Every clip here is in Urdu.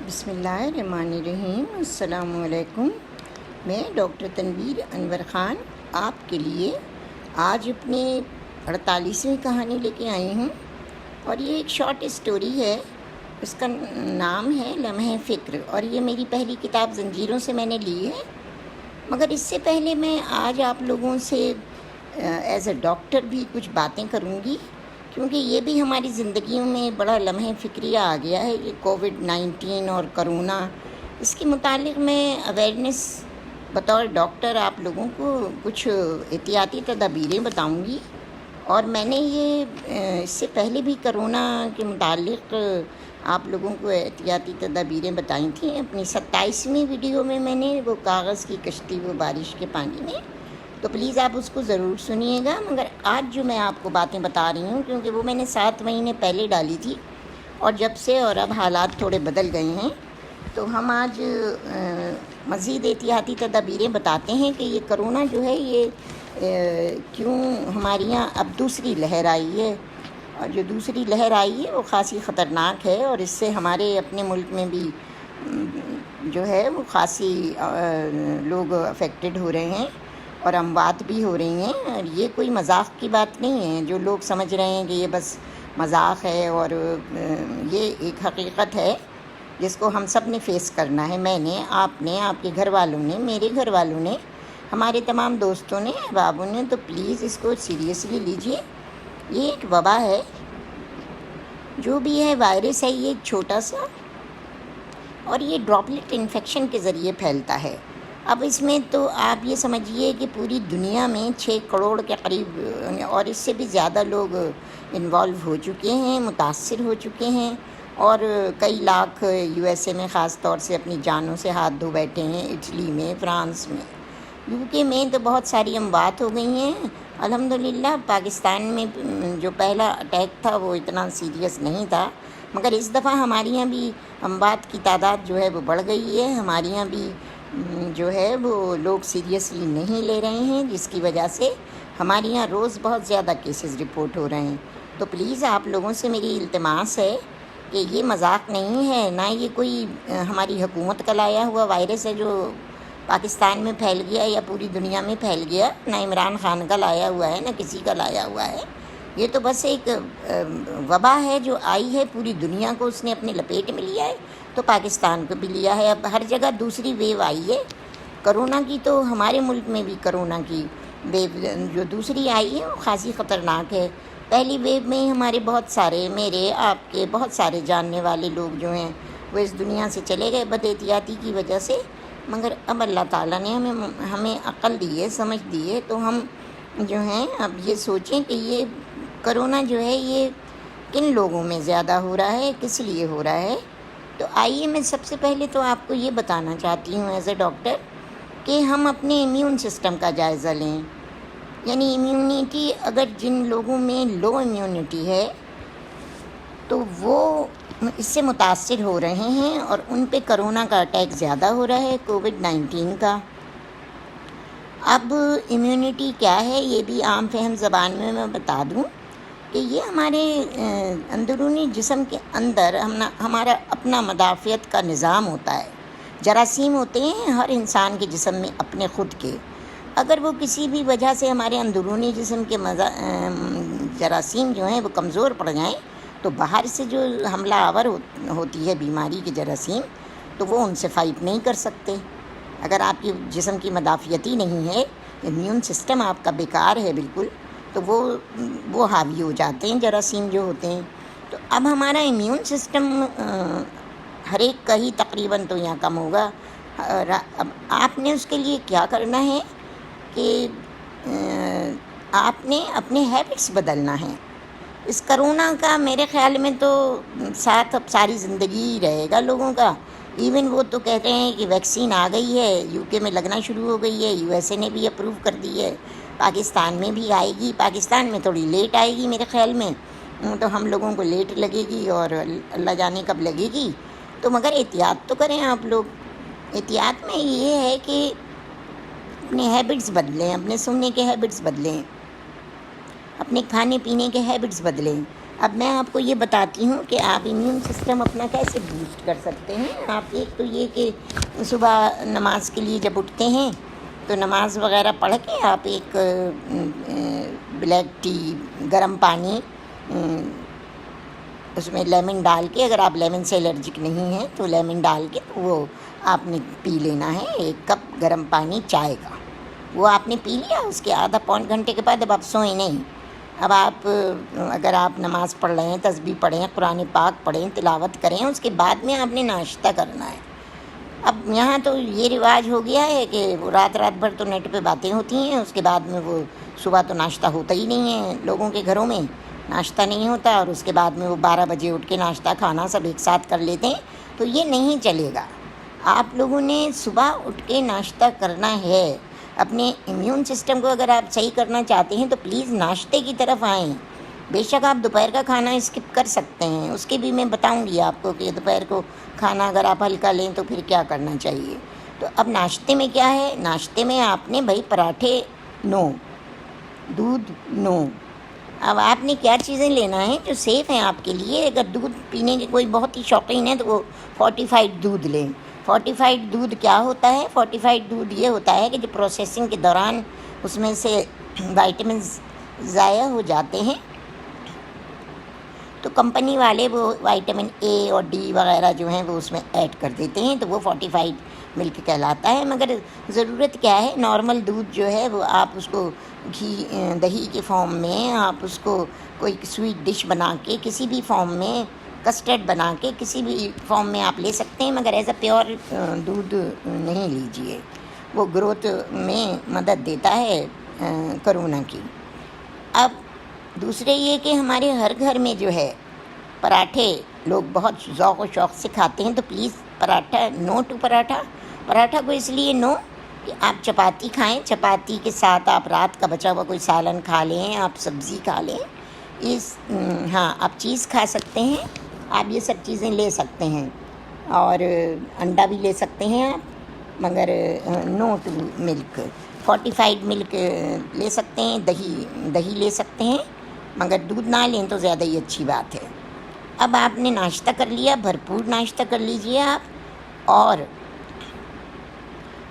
بسم اللہ الرحمن الرحیم۔ السلام علیکم۔ میں ڈاکٹر تنویر انور خان آپ کے لیے آج اپنی 48ویں کہانی لے کے آئی ہوں، اور یہ ایک شارٹ اسٹوری ہے۔ اس کا نام ہے لمحہ فکر، اور یہ میری پہلی کتاب زنجیروں سے میں نے لی ہے۔ مگر اس سے پہلے میں آج آپ لوگوں سے ایز اے ڈاکٹر بھی کچھ باتیں کروں گی، کیونکہ یہ بھی ہماری زندگیوں میں بڑا لمحہ فکریہ آ گیا ہے، یہ کووڈ-19 اور کرونا۔ اس کے متعلق میں اویئرنیس بطور ڈاکٹر آپ لوگوں کو کچھ احتیاطی تدابیریں بتاؤں گی۔ اور میں نے یہ اس سے پہلے بھی کرونا کے متعلق آپ لوگوں کو احتیاطی تدابیریں بتائی تھیں اپنی 27ویں ویڈیو میں نے وہ کاغذ کی کشتی وہ بارش کے پانی میں، تو پلیز آپ اس کو ضرور سنیے گا۔ مگر آج جو میں آپ کو باتیں بتا رہی ہوں، کیونکہ وہ میں نے 7 مہینے پہلے ڈالی تھی، اور جب سے اور اب حالات تھوڑے بدل گئے ہیں، تو ہم آج مزید احتیاطی تدابیریں بتاتے ہیں کہ یہ کرونا جو ہے یہ کیوں ہمارے یہاں اب دوسری لہر آئی ہے، اور جو دوسری لہر آئی ہے وہ خاصی خطرناک ہے، اور اس سے ہمارے اپنے ملک میں بھی جو ہے وہ خاصی لوگ افیکٹڈ ہو رہے ہیں اور اموات بھی ہو رہی ہیں۔ اور یہ کوئی مذاق کی بات نہیں ہے، جو لوگ سمجھ رہے ہیں کہ یہ بس مذاق ہے، اور یہ ایک حقیقت ہے جس کو ہم سب نے فیس کرنا ہے۔ میں نے، آپ نے، آپ کے گھر والوں نے، میرے گھر والوں نے، ہمارے تمام دوستوں نے، احبابوں نے، تو پلیز اس کو سیریسلی لیجئے۔ یہ ایک وبا ہے، جو بھی ہے وائرس ہے، یہ ایک چھوٹا سا، اور یہ ڈراپلٹ انفیکشن کے ذریعے پھیلتا ہے۔ اب اس میں تو آپ یہ سمجھیے کہ پوری دنیا میں 6 کروڑ کے قریب اور اس سے بھی زیادہ لوگ انوالو ہو چکے ہیں، متاثر ہو چکے ہیں، اور کئی لاکھ یو ایس اے میں خاص طور سے اپنی جانوں سے ہاتھ دھو بیٹھے ہیں، اٹلی میں، فرانس میں، یو کے میں تو بہت ساری اموات ہو گئی ہیں۔ الحمدللہ پاکستان میں جو پہلا اٹیک تھا وہ اتنا سیریس نہیں تھا، مگر اس دفعہ ہمارے یہاں بھی اموات کی تعداد جو ہے وہ بڑھ گئی ہے۔ ہمارے یہاں بھی جو ہے وہ لوگ سیریسلی نہیں لے رہے ہیں، جس کی وجہ سے ہمارے یہاں روز بہت زیادہ کیسز رپورٹ ہو رہے ہیں۔ تو پلیز آپ لوگوں سے میری التماس ہے کہ یہ مذاق نہیں ہے، نہ یہ کوئی ہماری حکومت کا لایا ہوا وائرس ہے جو پاکستان میں پھیل گیا یا پوری دنیا میں پھیل گیا، نہ عمران خان کا لایا ہوا ہے، نہ کسی کا لایا ہوا ہے۔ یہ تو بس ایک وبا ہے جو آئی ہے، پوری دنیا کو اس نے اپنے لپیٹ میں لیا ہے، تو پاکستان کو بھی لیا ہے۔ اب ہر جگہ دوسری ویو آئی ہے کرونا کی، تو ہمارے ملک میں بھی کرونا کی ویو جو دوسری آئی ہے وہ خاصی خطرناک ہے۔ پہلی ویو میں ہمارے بہت سارے، میرے، آپ کے بہت سارے جاننے والے لوگ جو ہیں وہ اس دنیا سے چلے گئے بد احتیاطی کی وجہ سے، مگر اب اللہ تعالیٰ نے ہمیں عقل دی ہے، سمجھ دی ہے، تو ہم جو ہیں اب یہ سوچیں کہ یہ کرونا جو ہے یہ کن لوگوں میں زیادہ ہو رہا ہے، کس لیے ہو رہا ہے۔ تو آئیے میں سب سے پہلے تو آپ کو یہ بتانا چاہتی ہوں ایز اے ڈاکٹر کہ ہم اپنے امیون سسٹم کا جائزہ لیں۔ یعنی امیونٹی، اگر جن لوگوں میں لو امیونٹی ہے تو وہ اس سے متاثر ہو رہے ہیں، اور ان پہ کرونا کا اٹیک زیادہ ہو رہا ہے، کووڈ-19 کا۔ اب امیونٹی کیا ہے یہ بھی عام فہم زبان میں بتا دوں کہ یہ ہمارے اندرونی جسم کے اندر ہمارا اپنا مدافعت کا نظام ہوتا ہے۔ جراثیم ہوتے ہیں ہر انسان کے جسم میں اپنے خود کے، اگر وہ کسی بھی وجہ سے ہمارے اندرونی جسم کے جراثیم جو ہیں وہ کمزور پڑ جائیں، تو باہر سے جو حملہ آور ہوتی ہے بیماری کے جراثیم، تو وہ ان سے فائٹ نہیں کر سکتے۔ اگر آپ کی جسم کی مدافعتی نہیں ہے، امیون سسٹم آپ کا بیکار ہے بالکل، تو وہ حاوی ہو جاتے ہیں جراثیم جو ہوتے ہیں۔ تو اب ہمارا امیون سسٹم ہر ایک کا ہی تقریباً تو یہاں کم ہوگا۔ اب آپ نے اس کے لیے کیا کرنا ہے کہ آپ نے اپنے ہیبٹس بدلنا ہے۔ اس کرونا کا میرے خیال میں تو ساتھ اب ساری زندگی ہی رہے گا لوگوں کا۔ ایون وہ تو کہتے ہیں کہ ویکسین آ گئی ہے، یو کے میں لگنا شروع ہو گئی ہے، یو ایس اے نے بھی اپروو کر دی ہے، پاکستان میں بھی آئے گی۔ پاکستان میں تھوڑی لیٹ آئے گی میرے خیال میں، تو ہم لوگوں کو لیٹ لگے گی، اور اللہ جانے کب لگے گی۔ تو مگر احتیاط تو کریں آپ لوگ۔ احتیاط میں یہ ہے کہ اپنے ہیبٹس بدلیں، اپنے سونے کے ہیبٹس بدلیں، اپنے کھانے پینے کے ہیبٹس بدلیں۔ اب میں آپ کو یہ بتاتی ہوں کہ آپ امیون سسٹم اپنا کیسے بوسٹ کر سکتے ہیں. آپ ایک تو یہ کہ صبح نماز کے لیے جب اٹھتے ہیں تو نماز وغیرہ پڑھ کے آپ ایک بلیک ٹی، گرم پانی، اس میں لیمن ڈال کے، اگر آپ لیمن سے الرجک نہیں ہیں تو لیمن ڈال کے وہ آپ نے پی لینا ہے. 1 کپ گرم پانی چائے کا، وہ آپ نے پی لیا. اس کے آدھا پون گھنٹے کے بعد اب آپ سوئیں نہیں. اب آپ اگر آپ نماز پڑھ رہے ہیں، تسبیح پڑھیں، قرآن پاک پڑھیں، تلاوت کریں، اس کے بعد میں آپ نے ناشتہ کرنا ہے. اب یہاں تو یہ رواج ہو گیا ہے کہ وہ رات بھر تو نیٹ پہ باتیں ہوتی ہیں، اس کے بعد میں وہ صبح تو ناشتہ ہوتا ہی نہیں ہے. لوگوں کے گھروں میں ناشتہ نہیں ہوتا، اور اس کے بعد میں وہ 12 بجے اٹھ کے ناشتہ کھانا سب ایک ساتھ کر لیتے ہیں. تو یہ نہیں چلے گا. آپ لوگوں نے صبح اٹھ کے ناشتہ کرنا ہے. اپنے امیون سسٹم کو اگر آپ صحیح کرنا چاہتے ہیں تو پلیز ناشتے کی طرف آئیں. بے شک آپ دوپہر کا کھانا اسکپ کر سکتے ہیں، اس کے بھی میں بتاؤں گی آپ کو کہ دوپہر کو کھانا اگر آپ ہلکا لیں تو پھر کیا کرنا چاہیے. تو اب ناشتے میں کیا ہے؟ ناشتے میں آپ نے بھائی پراٹھے نو، دودھ نو. اب آپ نے کیا چیزیں لینا ہے جو سیف ہیں آپ کے لیے. اگر دودھ پینے کے کوئی بہت ہی شوقین ہے تو وہ فورٹیفائڈ دودھ لیں. فورٹیفائڈ دودھ کیا ہوتا ہے؟ فورٹیفائڈ دودھ یہ ہوتا ہے کہ جو پروسیسنگ کے دوران اس میں سے وائٹامنز ضائع ہو جاتے ہیں تو کمپنی والے وہ وائٹامن اے اور ڈی وغیرہ جو ہیں وہ اس میں ایڈ کر دیتے ہیں، تو وہ فورٹیفائڈ ملک کہلاتا ہے. مگر ضرورت کیا ہے؟ نارمل دودھ جو ہے وہ آپ اس کو دہی کے فارم میں، آپ اس کو کوئی سویٹ ڈش بنا کے، کسی بھی فارم میں، کسٹرڈ بنا کے کسی بھی فارم میں آپ لے سکتے ہیں، مگر ایز اے پیور دودھ نہیں لیجیے. وہ گروتھ میں مدد دیتا ہے کرونا کی. اب دوسرے یہ کہ ہمارے ہر گھر میں جو ہے پراٹھے لوگ بہت ذوق و شوق سے کھاتے ہیں، تو please paratha no to paratha. Paratha کو اس لیے نو کہ آپ چپاتی کھائیں، چپاتی کے ساتھ آپ رات کا بچا ہوا کوئی سالن کھا لیں، آپ سبزی کھا لیں. ہاں آپ چیز کھا سکتے ہیں، آپ یہ سب چیزیں لے سکتے ہیں، اور انڈا بھی لے سکتے ہیں آپ، مگر نو ٹو ملک. فورٹیفائڈ ملک لے سکتے ہیں، دہی لے سکتے ہیں، مگر دودھ نہ لیں تو زیادہ ہی اچھی بات ہے. اب آپ نے ناشتہ کر لیا، بھرپور ناشتہ کر لیجئے آپ. اور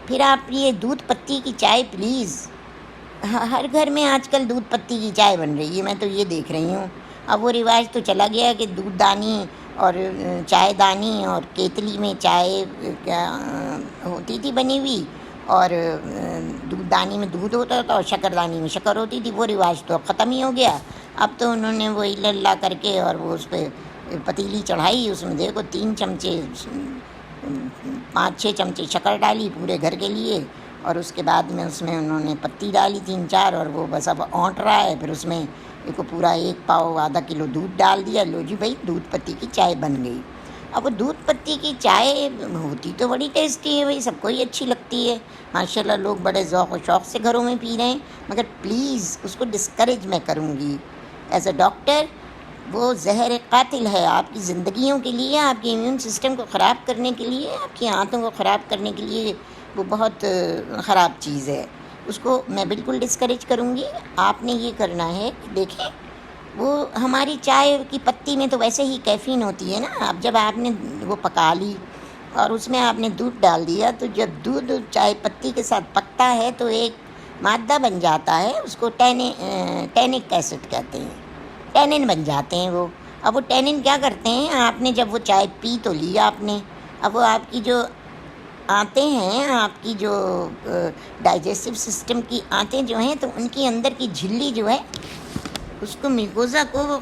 پھر آپ یہ دودھ پتی کی چائے پلیز، ہر گھر میں آج کل دودھ پتی کی چائے بن رہی ہے، میں تو یہ دیکھ رہی ہوں. اب وہ رواج تو چلا گیا کہ دودھ دانی اور چائے دانی اور کیتلی میں چائے کیا ہوتی تھی بنی ہوئی، اور دودھ دانی میں دودھ ہوتا تھا اور شکر دانی میں شکر ہوتی تھی. وہ رواج تو اب ختم ہی ہو گیا. اب تو انہوں نے وہ اللہ کر کے اور وہ اس پہ پتیلی چڑھائی، اس میں دیکھو 3 چمچے 5-6 چمچے شکر ڈالی پورے گھر کے لیے، اور اس کے بعد میں اس میں انہوں نے پتی ڈالی 3-4، اور وہ بس اب اونٹ رہا ہے. پھر اس میں دیکھو پورا 1 پاؤ آدھا کلو دودھ ڈال دیا، لو جی بھائی دودھ پتی کی چائے بن گئی. اب وہ دودھ پتی کی چائے ہوتی تو بڑی ٹیسٹی ہے، بھائی سب کو ہی اچھی لگتی ہے ماشاء اللہ، لوگ بڑے ذوق و شوق سے گھروں میں پی رہے ہیں. مگر پلیز اس کو ڈسکریج میں کروں گی ایز اے ڈاکٹر. وہ زہر قاتل ہے آپ کی زندگیوں کے لیے، آپ کے امیون سسٹم کو خراب کرنے کے لیے، آپ کی آنتوں کو خراب کرنے کے لیے وہ بہت خراب چیز ہے. اس کو میں بالکل ڈسکریج کروں گی. آپ نے یہ کرنا ہے کہ دیکھیں، وہ ہماری چائے کی پتی میں تو ویسے ہی کیفین ہوتی ہے نا. اب جب آپ نے وہ پکا لی اور اس میں آپ نے دودھ ڈال دیا، تو جب دودھ چائے پتی کے ساتھ پکتا ہے تو ایک مادہ بن جاتا ہے، اس کو ٹینک ایسڈ کہتے ہیں، ٹینن بن جاتے ہیں وہ. اب وہ ٹینن کیا کرتے ہیں؟ آپ نے جب وہ چائے پی تو لی آپ نے، اب وہ آپ کی جو آنتیں ہیں، آپ کی جو ڈائجسٹو سسٹم کی آنتیں جو ہیں، تو ان کی اندر کی جھلی جو ہے اس کو میکوزا کو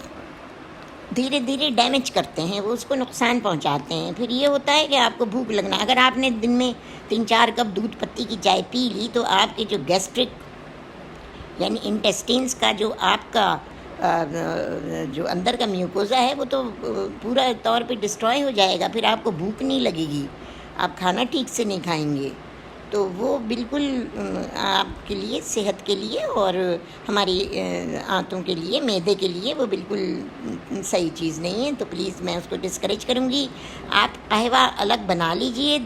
دھیرے دھیرے ڈیمیج کرتے ہیں، وہ اس کو نقصان پہنچاتے ہیں. پھر یہ ہوتا ہے کہ آپ کو بھوک لگنا. اگر آپ نے دن میں 3-4 کپ دودھ پتی کی چائے پی لی تو آپ کے جو گیسٹرک یعنی انٹیسٹینس کا جو آپ کا جو اندر کا میوکوزا ہے وہ تو پورا طور پہ ڈسٹروائے ہو جائے گا. پھر آپ کو بھوک نہیں لگے گی، آپ کھانا ٹھیک سے نہیں کھائیں گے. تو وہ بالکل آپ کے لیے، صحت کے لیے اور ہماری آنتوں کے لیے، معدے کے لیے وہ بالکل صحیح چیز نہیں ہے. تو پلیز میں اس کو ڈسکریج کروں گی. آپ قہوہ الگ بنا لیجئے،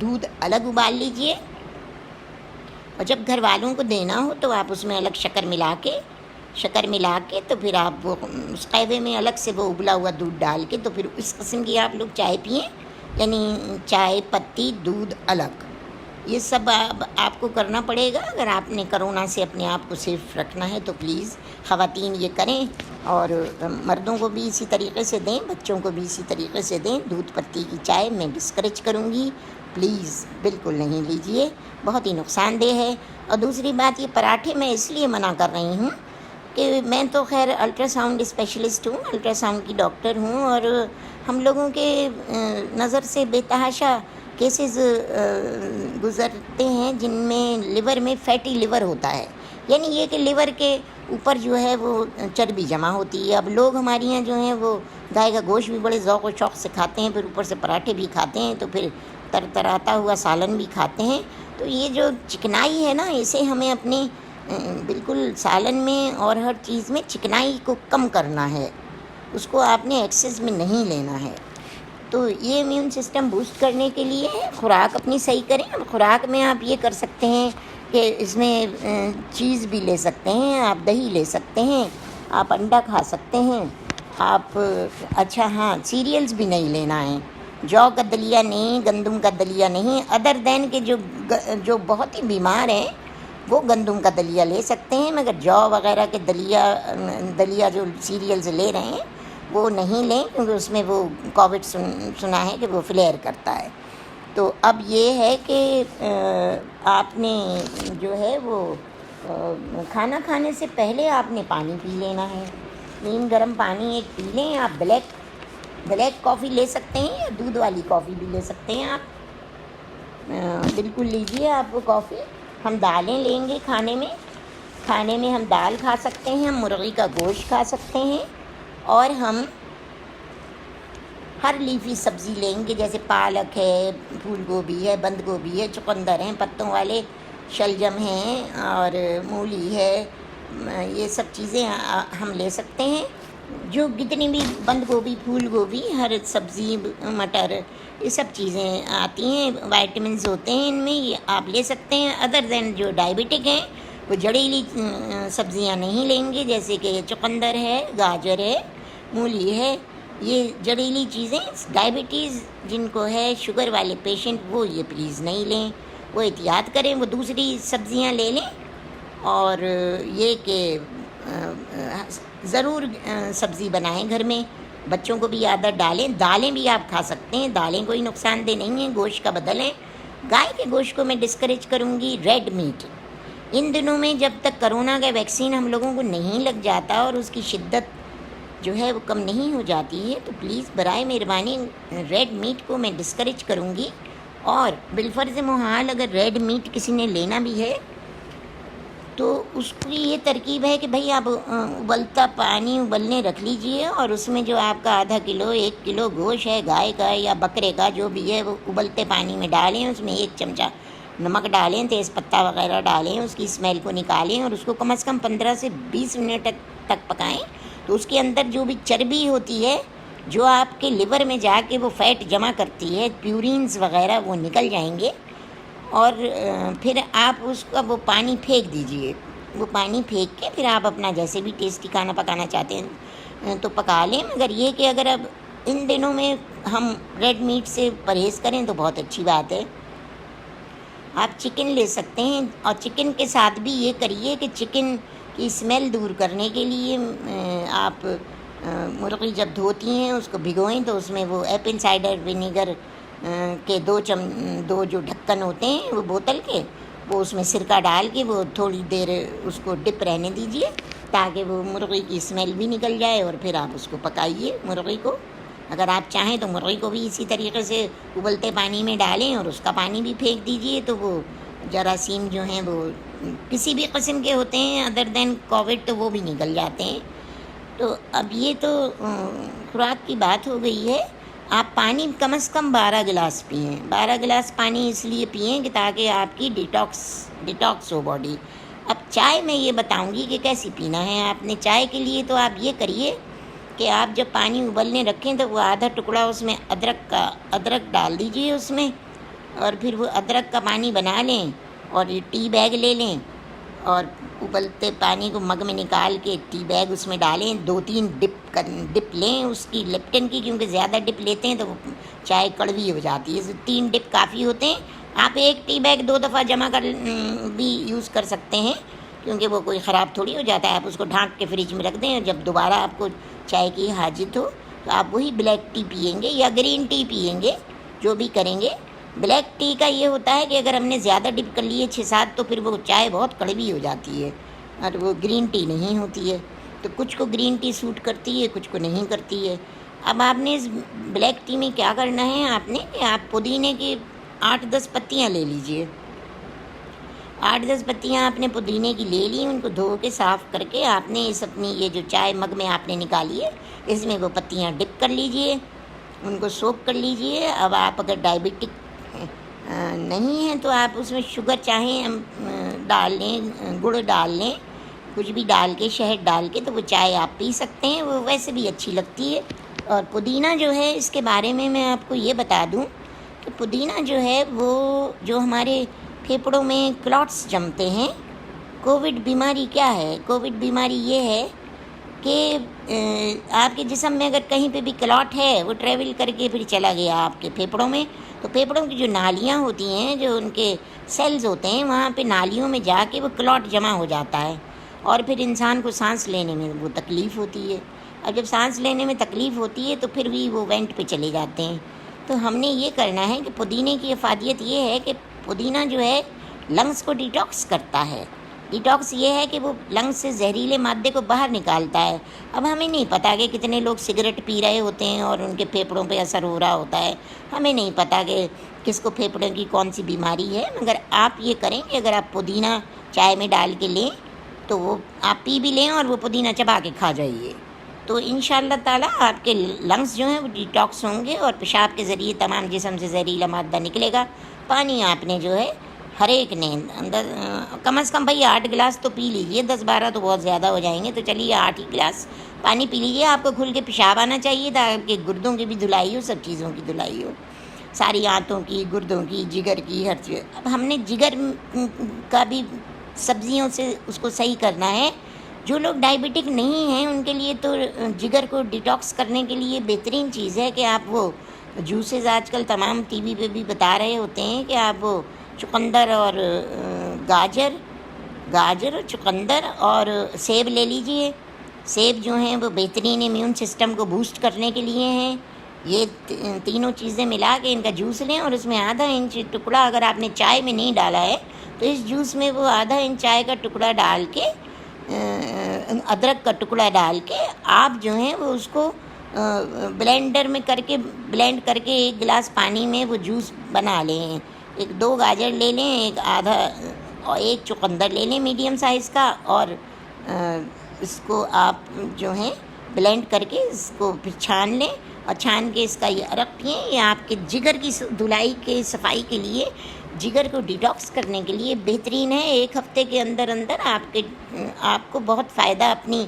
دودھ الگ ابال لیجئے، اور جب گھر والوں کو دینا ہو تو آپ اس میں الگ شکر ملا کے شکر ملا کے تو پھر آپ وہ اس قہوے میں الگ سے وہ ابلا ہوا دودھ ڈال کے تو پھر اس قسم کی آپ لوگ چائے پئیں، یعنی چائے پتی دودھ الگ، یہ سب آپ کو کرنا پڑے گا اگر آپ نے کرونا سے اپنے آپ کو سیف رکھنا ہے تو پلیز خواتین یہ کریں، اور مردوں کو بھی اسی طریقے سے دیں، بچوں کو بھی اسی طریقے سے دیں۔ دودھ پتی کی چائے میں ڈسکریج کروں گی، پلیز بالکل نہیں لیجئے، بہت ہی نقصان دہ ہے۔ اور دوسری بات، یہ پراٹھے میں اس لیے منع کر رہی ہوں کہ میں تو خیر الٹرا ساؤنڈ اسپیشلسٹ ہوں، الٹرا ساؤنڈ کی ڈاکٹر ہوں، اور ہم لوگوں کے نظر سے بے تحاشا کیسز گزرتے ہیں جن میں لیور میں فیٹی لیور ہوتا ہے، یعنی یہ کہ لیور کے اوپر جو ہے وہ چربی جمع ہوتی ہے۔ اب لوگ ہمارے یہاں جو ہیں وہ گائے کا گوشت بھی بڑے ذوق و شوق سے کھاتے ہیں، پھر اوپر سے پراٹھے بھی کھاتے ہیں، تو پھر ترتراتا ہوا سالن بھی کھاتے ہیں، تو یہ جو چکنائی ہے نا، اسے ہمیں اپنے بالکل سالن میں اور ہر چیز میں چکنائی کو کم کرنا ہے، اس کو آپ نے ایکسس میں نہیں لینا ہے۔ تو یہ امیون سسٹم بوسٹ کرنے کے لیے خوراک اپنی صحیح کریں۔ اب خوراک میں آپ یہ کر سکتے ہیں کہ اس میں چیز بھی لے سکتے ہیں، آپ دہی لے سکتے ہیں، آپ انڈا کھا سکتے ہیں، آپ اچھا ہاں سیریلز بھی نہیں لینا ہے، جو کا دلیا نہیں، گندم کا دلیا نہیں، ادر دین کے جو بہت ہی بیمار ہیں وہ گندم کا دلیا لے سکتے ہیں، مگر جو وغیرہ کے دلیا جو سیریلز لے رہے ہیں وہ نہیں لیں، کیونکہ اس میں وہ کووڈ سنا ہے کہ وہ فلیئر کرتا ہے۔ تو اب یہ ہے کہ آپ نے جو ہے وہ کھانا کھانے سے پہلے آپ نے پانی پی لینا ہے، نیم گرم پانی ایک پی لیں۔ آپ بلیک کافی لے سکتے ہیں یا دودھ والی کافی بھی لے سکتے ہیں، آپ بالکل لیجئے آپ وہ کافی۔ ہم دالیں لیں گے کھانے میں ہم دال کھا سکتے ہیں، ہم مرغی کا گوشت کھا سکتے ہیں، اور ہم ہر لیفی سبزی لیں گے، جیسے پالک ہے، پھول گوبھی ہے، بند گوبھی ہے، چقندر ہیں پتوں والے، شلجم ہیں، اور مولی ہے، یہ سب چیزیں ہم لے سکتے ہیں۔ جو جتنی بھی بند گوبھی، پھول گوبھی، ہر سبزی، مٹر، یہ سب چیزیں آتی ہیں، وائٹمنز ہوتے ہیں ان میں، یہ آپ لے سکتے ہیں۔ ادر دین جو ڈائبٹک ہیں وہ جڑیلی سبزیاں نہیں لیں گے، جیسے کہ چقندر ہے، گاجر ہے، مولی ہے، یہ جڑیلی چیزیں ڈائبٹیز جن کو ہے، شوگر والے پیشنٹ، وہ یہ پلیز نہیں لیں، وہ احتیاط کریں، وہ دوسری سبزیاں لے لیں۔ اور یہ کہ ضرور سبزی بنائیں گھر میں، بچوں کو بھی عادت ڈالیں۔ دالیں بھی آپ کھا سکتے ہیں، دالیں کوئی نقصان دہ نہیں ہیں، گوشت کا بدل ہیں۔ گائے کے گوشت کو میں ڈسکریج کروں گی۔ ریڈ میٹ ان دنوں میں جب تک کرونا کا ویکسین ہم لوگوں کو نہیں لگ جاتا اور اس کی شدت جو ہے وہ کم نہیں ہو جاتی ہے، تو پلیز برائے مہربانی ریڈ میٹ کو میں ڈسکریج کروں گی۔ اور بالفرض محال اگر ریڈ میٹ کسی نے لینا بھی ہے تو اس کی یہ ترکیب ہے کہ بھئی آپ ابلتا پانی ابلنے رکھ لیجئے، اور اس میں جو آپ کا آدھا کلو 1 کلو گوشت ہے گائے کا یا بکرے کا جو بھی ہے، وہ ابلتے پانی میں ڈالیں، اس میں 1 چمچہ نمک ڈالیں، تیز پتہ وغیرہ ڈالیں، اس کی اسمیل کو نکالیں، اور اس کو کم از کم 15 سے 20 منٹ تک پکائیں، تو اس کے اندر جو بھی چربی ہوتی ہے جو آپ کے لیور میں جا کے وہ فیٹ جمع کرتی ہے، پیورینز وغیرہ، وہ نکل جائیں گے، اور پھر آپ اس کا وہ پانی پھینک دیجئے۔ وہ پانی پھینک کے پھر آپ اپنا جیسے بھی ٹیسٹی کھانا پکانا چاہتے ہیں تو پکا لیں۔ مگر یہ کہ اگر اب ان دنوں میں ہم ریڈ میٹ سے پرہیز کریں تو بہت اچھی بات ہے۔ آپ چکن لے سکتے ہیں، اور چکن کے ساتھ بھی یہ کریے کہ چکن کی اسمیل دور کرنے کے لیے آپ مرغی جب دھوتی ہیں اس کو بھگوئیں تو اس میں وہ ایپل سائڈر ونیگر کے 2 جو ڈھکن ہوتے ہیں وہ بوتل کے، وہ اس میں سرکہ ڈال کے وہ تھوڑی دیر اس کو ڈپ رہنے دیجئے تاکہ وہ مرغی کی اسمیل بھی نکل جائے، اور پھر آپ اس کو پکائیے مرغی کو۔ اگر آپ چاہیں تو مرغی کو بھی اسی طریقے سے ابلتے پانی میں ڈالیں اور اس کا پانی بھی پھینک دیجئے، تو وہ جراثیم جو ہیں وہ کسی بھی قسم کے ہوتے ہیں ادر دین کووڈ، تو وہ بھی نکل جاتے ہیں۔ تو اب یہ تو خوراک کی بات ہو گئی ہے۔ آپ پانی کم از کم 12 گلاس پئیں، 12 گلاس پانی اس لیے پئیں کہ تاکہ آپ کی ڈیٹاکس ہو باڈی۔ اب چائے میں یہ بتاؤں گی کہ کیسی پینا ہے آپ نے۔ چائے کے لیے تو آپ یہ کریے کہ آپ جب پانی ابلنے رکھیں تو وہ آدھا ٹکڑا اس میں ادرک ڈال دیجئے اس میں، اور پھر وہ ادرک کا پانی بنا لیں، اور یہ ٹی بیگ لے لیں، اور ابلتے پانی کو مگ میں نکال کے ٹی بیگ اس میں ڈالیں، 2-3 ڈپ لیں اس کی لپٹن کی، کیونکہ زیادہ ڈپ لیتے ہیں تو وہ چائے کڑوی ہو جاتی ہے، 3 ڈپ کافی ہوتے ہیں۔ آپ ایک ٹی بیگ 2 دفعہ جمع کر بھی یوز کر سکتے ہیں، کیونکہ وہ کوئی خراب تھوڑی ہو جاتا ہے۔ آپ اس کو ڈھانک کے فریج میں رکھ دیں، جب دوبارہ آپ کو چائے کی حاجت ہو تو آپ وہی بلیک ٹی پئیں گے یا گرین ٹی پئیں گے، جو بھی کریں گے۔ بلیک ٹی کا یہ ہوتا ہے کہ اگر ہم نے زیادہ ڈپ کر لیے 6-7 تو پھر وہ چائے بہت کڑوی ہو جاتی ہے، اور وہ گرین ٹی نہیں ہوتی ہے۔ تو کچھ کو گرین ٹی سوٹ کرتی ہے، کچھ کو نہیں کرتی ہے۔ اب آپ نے اس بلیک ٹی میں کیا کرنا ہے، آپ پودینے کی 8-10 پتیاں لے لیجئے۔ 8-10 پتیاں آپ نے پودینے کی لے لی، ان کو دھو کے صاف کر کے آپ نے اس اپنی یہ جو چائے مگ میں آپ نے نکالی ہے اس میں وہ پتیاں ڈپ کر لیجئے، ان کو سوک کر لیجئے۔ اب آپ اگر ڈائبٹک نہیں ہیں تو آپ اس میں شوگر چاہیں ڈال لیں، گڑ ڈال لیں، کچھ بھی ڈال کے، شہد ڈال کے، تو وہ چائے آپ پی سکتے ہیں، وہ ویسے بھی اچھی لگتی ہے۔ اور پودینہ جو ہے اس کے بارے میں آپ کو یہ بتا دوں کہ پودینہ جو ہے وہ جو ہمارے پھیپھڑوں میں کلاٹس جمتے ہیں، کووڈ بیماری کیا ہے؟ کووڈ بیماری یہ ہے کہ آپ کے جسم میں اگر کہیں پہ بھی کلاٹ ہے، وہ ٹریول کر کے پھر چلا گیا آپ کے پھیپھڑوں میں، تو پھیپھڑوں کی جو نالیاں ہوتی ہیں، جو ان کے سیلز ہوتے ہیں، وہاں پہ نالیوں میں جا کے وہ کلاٹ جمع ہو جاتا ہے، اور پھر انسان کو سانس لینے میں وہ تکلیف ہوتی ہے۔ اب جب سانس لینے میں تکلیف ہوتی ہے تو پھر بھی وہ وینٹ پہ چلے جاتے ہیں۔ تو ہم نے یہ کرنا ہے کہ پودینے کی افادیت یہ ہے کہ پودینہ جو ہے لنگس کو ڈیٹاکس کرتا ہے۔ ڈیٹاکس یہ ہے کہ وہ لنگس سے زہریلے مادے کو باہر نکالتا ہے۔ اب ہمیں نہیں پتہ کہ کتنے لوگ سگریٹ پی رہے ہوتے ہیں اور ان کے پھیپھڑوں پہ اثر ہو رہا ہوتا ہے، ہمیں نہیں پتہ کہ کس کو پھیپھڑوں کی کون سی بیماری ہے، مگر آپ یہ کریں کہ اگر آپ پودینہ چائے میں ڈال کے لیں تو وہ آپ پی بھی لیں اور وہ پودینہ چبا کے کھا جائیے، تو انشاءاللہ تعالیٰ آپ کے لنگس جو ہیں وہ ڈیٹاکس ہوں گے، اور پیشاب کے ذریعے تمام جسم سے زہریلا مادہ نکلے گا۔ پانی آپ نے جو ہے ہر ایک نے اندر کم از کم بھائی 8 گلاس تو پی لیجئے، 10-12 تو بہت زیادہ ہو جائیں گے، تو چلیے 8 ہی گلاس پانی پی لیجئے۔ آپ کو کھل کے پیشاب آنا چاہیے تاکہ گردوں کی بھی دھلائی ہو، سب چیزوں کی دھلائی ہو، ساری آنتوں کی، گردوں کی، جگر کی، ہر چیز۔ اب ہم نے جگر کا بھی سبزیوں سے اس کو صحیح کرنا ہے۔ جو لوگ ڈائبٹک نہیں ہیں ان کے لیے تو جگر کو ڈیٹاکس کرنے کے لیے بہترین چیز ہے کہ آپ وہ جوسز آج کل تمام ٹی وی پہ بھی بتا رہے ہوتے ہیں کہ آپ وہ چقندر اور گاجر، چقندر اور سیب لے لیجئے۔ سیب جو ہیں وہ بہترین ایمیون سسٹم کو بوسٹ کرنے کے لیے ہیں۔ یہ تینوں چیزیں ملا کے ان کا جوس لیں، اور اس میں آدھا انچ ٹکڑا، اگر آپ نے چائے میں نہیں ڈالا ہے تو اس جوس میں وہ آدھا انچ چائے کا ٹکڑا ڈال کے، ادرک کا ٹکڑا ڈال کے آپ جو ہیں وہ اس کو بلینڈر میں بلینڈ کر کے 1 گلاس پانی میں وہ جوس بنا لیں۔ 2 گاجر لے لیں، ایک چقندر لے لیں میڈیم سائز کا، اور اس کو آپ جو ہیں بلینڈ کر کے اس کو پھر چھان لیں، اور چھان کے اس کا یہ عرق پئیں۔ یہ آپ کے جگر کی دھلائی کے صفائی کے لیے، جگر کو ڈیٹاکس کرنے کے لیے بہترین ہے۔ 1 ہفتے کے اندر آپ کو بہت فائدہ اپنی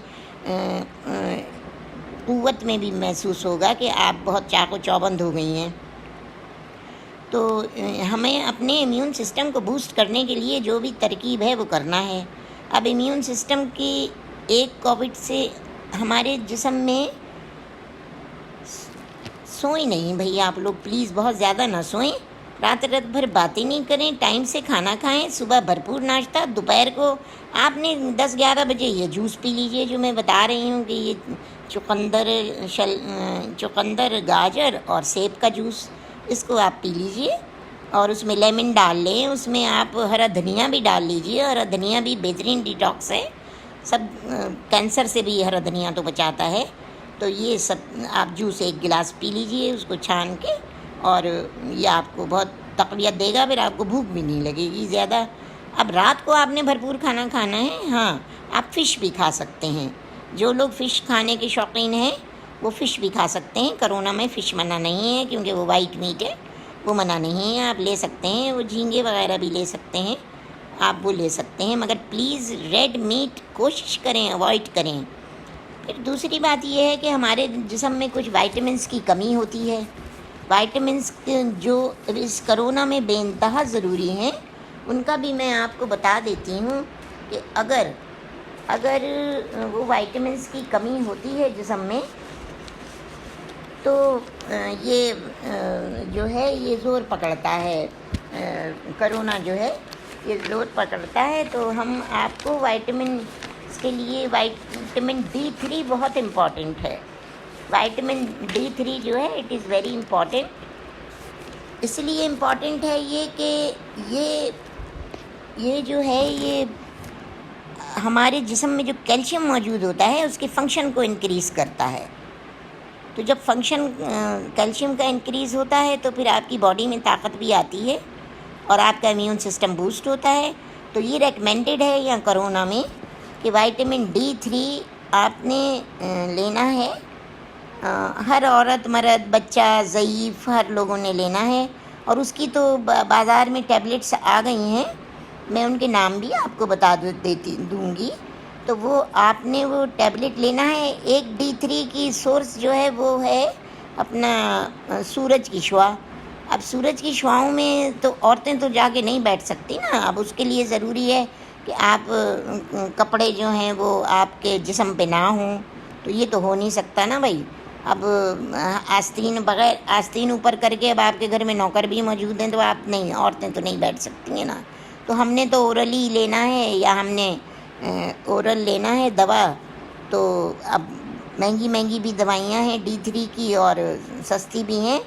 قوت میں بھی محسوس ہوگا کہ آپ بہت چاق و چوبند ہو گئی ہیں۔ تو ہمیں اپنے ایمیون سسٹم کو بوسٹ کرنے کے لیے جو بھی ترکیب ہے وہ کرنا ہے۔ اب ایمیون سسٹم کی ایک کووڈ سے ہمارے جسم میں سوئیں نہیں بھئی، آپ لوگ پلیز بہت زیادہ نہ سوئیں، رات بھر باتیں نہیں کریں، ٹائم سے کھانا کھائیں، صبح بھرپور ناشتہ، دوپہر کو آپ نے 10-11 بجے یہ جوس پی لیجئے جو میں بتا رہی ہوں کہ یہ چقندر، گاجر اور سیب کا جوس، اس کو آپ پی لیجئے، اور اس میں لیمن ڈال لیں، اس میں آپ ہرا دھنیا بھی ڈال لیجئے۔ ہرا دھنیا بھی بہترین ڈیٹاکس ہے، سب کینسر سے بھی ہرا دھنیا تو بچاتا ہے۔ تو یہ سب آپ جوس 1 گلاس پی لیجئے اس کو چھان کے، اور یہ آپ کو بہت تقویت دے گا، پھر آپ کو بھوک بھی نہیں لگے گی زیادہ۔ اب رات کو آپ نے بھرپور کھانا کھانا ہے، ہاں آپ فش بھی کھا سکتے ہیں، جو لوگ فش کھانے کے شوقین ہیں وہ فش بھی کھا سکتے ہیں۔ کرونا میں فش منع نہیں ہے کیونکہ وہ وائٹ میٹ ہے، وہ منع نہیں ہے، آپ لے سکتے ہیں، وہ جھینگے وغیرہ بھی لے سکتے ہیں، آپ وہ لے سکتے ہیں، مگر پلیز ریڈ میٹ کوشش کریں اوائڈ کریں۔ پھر دوسری بات یہ ہے کہ ہمارے جسم میں کچھ وائٹمنس کی کمی ہوتی ہے۔ وائٹمنس جو اس کرونا میں بے انتہا ضروری ہیں، ان کا بھی میں آپ کو بتا دیتی ہوں کہ اگر وہ وائٹامنس کی کمی ہوتی ہے جسم میں تو یہ جو ہے یہ زور پکڑتا ہے، کرونا جو ہے یہ زور پکڑتا ہے. تو ہم آپ کو وائٹامنس کے لیے وائٹامن D3 بہت امپورٹنٹ ہے. وائٹامن D3 جو ہے اٹ از ویری امپورٹنٹ. اس لیے امپورٹنٹ ہے یہ کہ یہ جو ہے یہ ہمارے جسم میں جو کیلشیم موجود ہوتا ہے اس کے فنکشن کو انکریز کرتا ہے. تو جب فنکشن کیلشیم کا انکریز ہوتا ہے تو پھر آپ کی باڈی میں طاقت بھی آتی ہے اور آپ کا امیون سسٹم بوسٹ ہوتا ہے. تو یہ ریکمینڈڈ ہے یا کرونا میں کہ وائٹامن D3 آپ نے لینا ہے. ہر عورت مرد بچہ ضعیف ہر لوگوں نے لینا ہے. اور اس کی تو بازار میں ٹیبلٹس آ گئی ہیں، میں ان کے نام بھی آپ کو بتا دوں گی. تو وہ آپ نے وہ ٹیبلٹ لینا ہے. ایک D3 کی سورس جو ہے وہ ہے اپنا سورج کی شعاع. اب سورج کی شعاؤں میں تو عورتیں تو جا کے نہیں بیٹھ سکتی نا. اب اس کے لیے ضروری ہے کہ آپ کپڑے جو ہیں وہ آپ کے جسم پہ نہ ہوں. تو یہ تو ہو نہیں سکتا نا بھائی. اب بغیر آستین اوپر کر کے اب آپ کے گھر میں نوکر بھی موجود ہیں تو آپ نہیں، عورتیں تو نہیں بیٹھ سکتی ہیں نا. تو ہم نے تو اورلی لینا ہے یا ہم نے اورل لینا ہے دوا. تو اب مہنگی بھی دوائیاں ہیں D3 کی اور سستی بھی ہیں.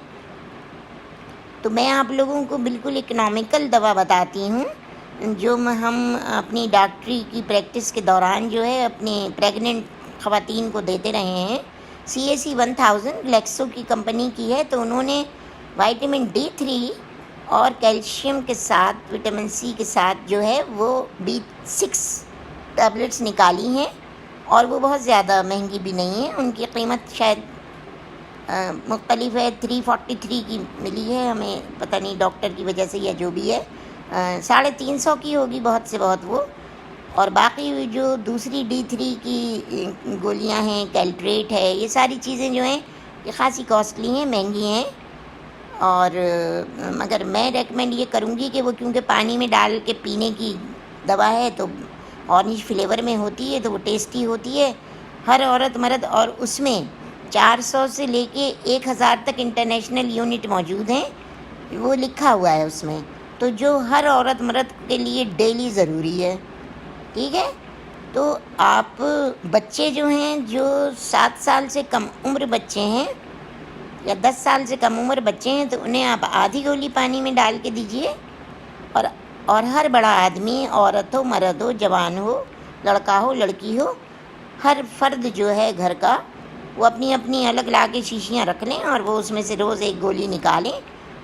تو میں آپ لوگوں کو بالکل اکنامیکل دوا بتاتی ہوں جو ہم اپنی ڈاکٹری کی پریکٹس کے دوران جو ہے اپنی پریگننٹ خواتین کو دیتے رہے ہیں. CAC 1000 گلیکسو کی کمپنی کی ہے. تو انہوں نے وائٹامن D3 اور کیلشیم کے ساتھ وٹامن C کے ساتھ جو ہے وہ B6 ٹیبلٹس نکالی ہیں اور وہ بہت زیادہ مہنگی بھی نہیں ہے. ان کی قیمت شاید مختلف ہے. 343 کی ملی ہے ہمیں، پتہ نہیں ڈاکٹر کی وجہ سے یا جو بھی ہے. 350 کی ہوگی بہت سے بہت وہ. اور باقی جو دوسری D3 کی گولیاں ہیں، کیلٹریٹ ہے، یہ ساری چیزیں جو ہیں یہ خاصی کاسٹلی ہیں، مہنگی ہیں. اور مگر میں ریکمینڈ یہ کروں گی کہ وہ کیونکہ پانی میں ڈال کے پینے کی دوا ہے تو اورنج فلیور میں ہوتی ہے تو وہ ٹیسٹی ہوتی ہے. ہر عورت مرد، اور اس میں 400 سے لے کے 1000 تک انٹرنیشنل یونٹ موجود ہیں، وہ لکھا ہوا ہے اس میں. تو جو ہر عورت مرد کے لیے ڈیلی ضروری ہے. ٹھیک ہے. تو آپ بچے جو ہیں جو 7 سال سے کم عمر بچے ہیں یا 10 سال سے کم عمر بچے ہیں تو انہیں آپ آدھی گولی پانی میں ڈال کے دیجئے. اور ہر بڑا آدمی، عورت ہو مرد ہو جوان ہو لڑکا ہو لڑکی ہو، ہر فرد جو ہے گھر کا وہ اپنی اپنی الگ لا کے شیشیاں رکھ لیں اور وہ اس میں سے روز ایک گولی نکالیں،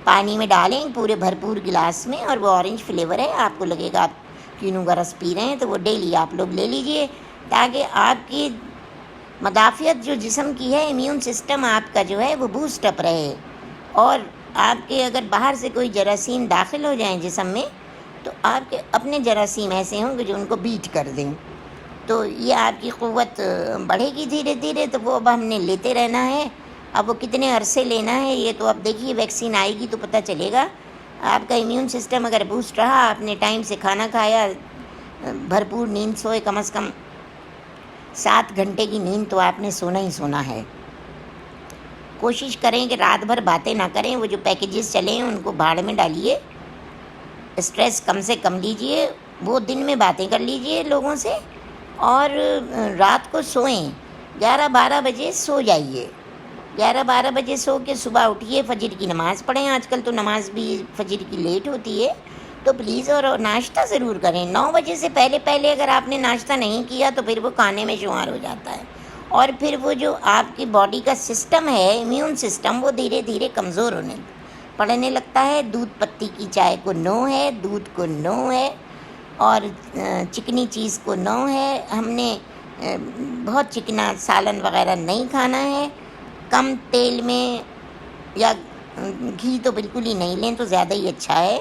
پانی میں ڈالیں پورے بھرپور گلاس میں. اور وہ اورنج فلیور ہے، آپ کو لگے گا آپ کینو کا رس پی رہے ہیں. تو وہ ڈیلی آپ لوگ لے لیجئے تاکہ آپ کی مدافعت جو جسم کی ہے، امیون سسٹم آپ کا جو ہے وہ بوسٹ اپ رہے. اور آپ کے اگر باہر سے کوئی جراثیم داخل ہو جائیں جسم میں تو آپ کے اپنے جراثیم ایسے ہوں کہ جو ان کو بیٹ کر دیں. تو یہ آپ کی قوت بڑھے گی دھیرے دھیرے. تو وہ اب ہم نے لیتے رہنا ہے. اب وہ کتنے عرصے لینا ہے یہ تو اب دیکھیے ویکسین آئے گی تو پتہ چلے گا. آپ کا امیون سسٹم اگر بوسٹ رہا، آپ نے ٹائم سے کھانا کھایا، بھرپور نیند سوئے، کم از کم 7 گھنٹے کی نیند تو آپ نے سونا ہی سونا ہے. کوشش کریں کہ رات بھر باتیں نہ کریں. وہ جو پیکیجز چلے ہیں ان کو بھاڑ میں ڈالیے. اسٹریس کم سے کم لیجئے. وہ دن میں باتیں کر لیجئے لوگوں سے اور رات کو سوئیں. 11-12 بجے سو جائیے. 11-12 بجے سو کے صبح اٹھیے، فجر کی نماز پڑھیں. آج کل تو نماز بھی فجر کی لیٹ ہوتی ہے تو پلیز. اور ناشتہ ضرور کریں. 9 بجے سے پہلے اگر آپ نے ناشتہ نہیں کیا تو پھر وہ کھانے میں شمار ہو جاتا ہے. اور پھر وہ جو آپ کی باڈی کا سسٹم ہے، امیون سسٹم، وہ دھیرے دھیرے کمزور ہونے پڑنے لگتا ہے. دودھ پتی کی چائے کو نو ہے، دودھ کو نو ہے، اور چکنی چیز کو نو ہے. ہم نے بہت چکنا سالن وغیرہ نہیں کھانا ہے. کم تیل میں، یا گھی تو بالکل ہی نہیں لیں تو زیادہ ہی اچھا ہے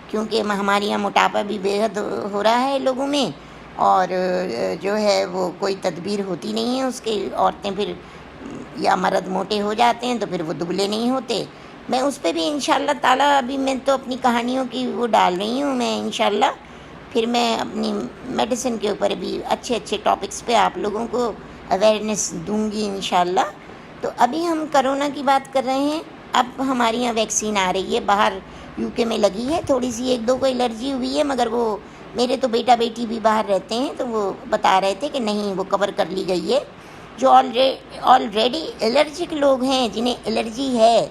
کیونکہ ہمارے یہاں موٹاپا بھی بے حد ہو رہا ہے لوگوں میں. اور جو ہے وہ کوئی تدبیر ہوتی نہیں ہے اس کے. عورتیں پھر یا مرد موٹے ہو جاتے ہیں تو پھر وہ دبلے نہیں ہوتے. میں اس پہ بھی انشاءاللہ تعالیٰ ابھی میں تو اپنی کہانیوں کی وہ ڈال رہی ہوں. میں انشاءاللہ پھر میں اپنی میڈیسن کے اوپر بھی اچھے اچھے ٹاپکس پہ آپ لوگوں کو اویئرنیس دوں گی انشاءاللہ۔ تو ابھی ہم کرونا کی بات کر رہے ہیں۔ اب ہمارے یہاں ویکسین آ رہی ہے، باہر یو کے میں لگی ہے، تھوڑی سی ایک دو کو الرجی ہوئی ہے، مگر وہ میرے تو بیٹا بیٹی بھی باہر رہتے ہیں تو وہ بتا رہے تھے کہ نہیں وہ کور کر لی گئی ہے۔ جو آلریڈی الرجک لوگ ہیں، جنہیں الرجی ہے،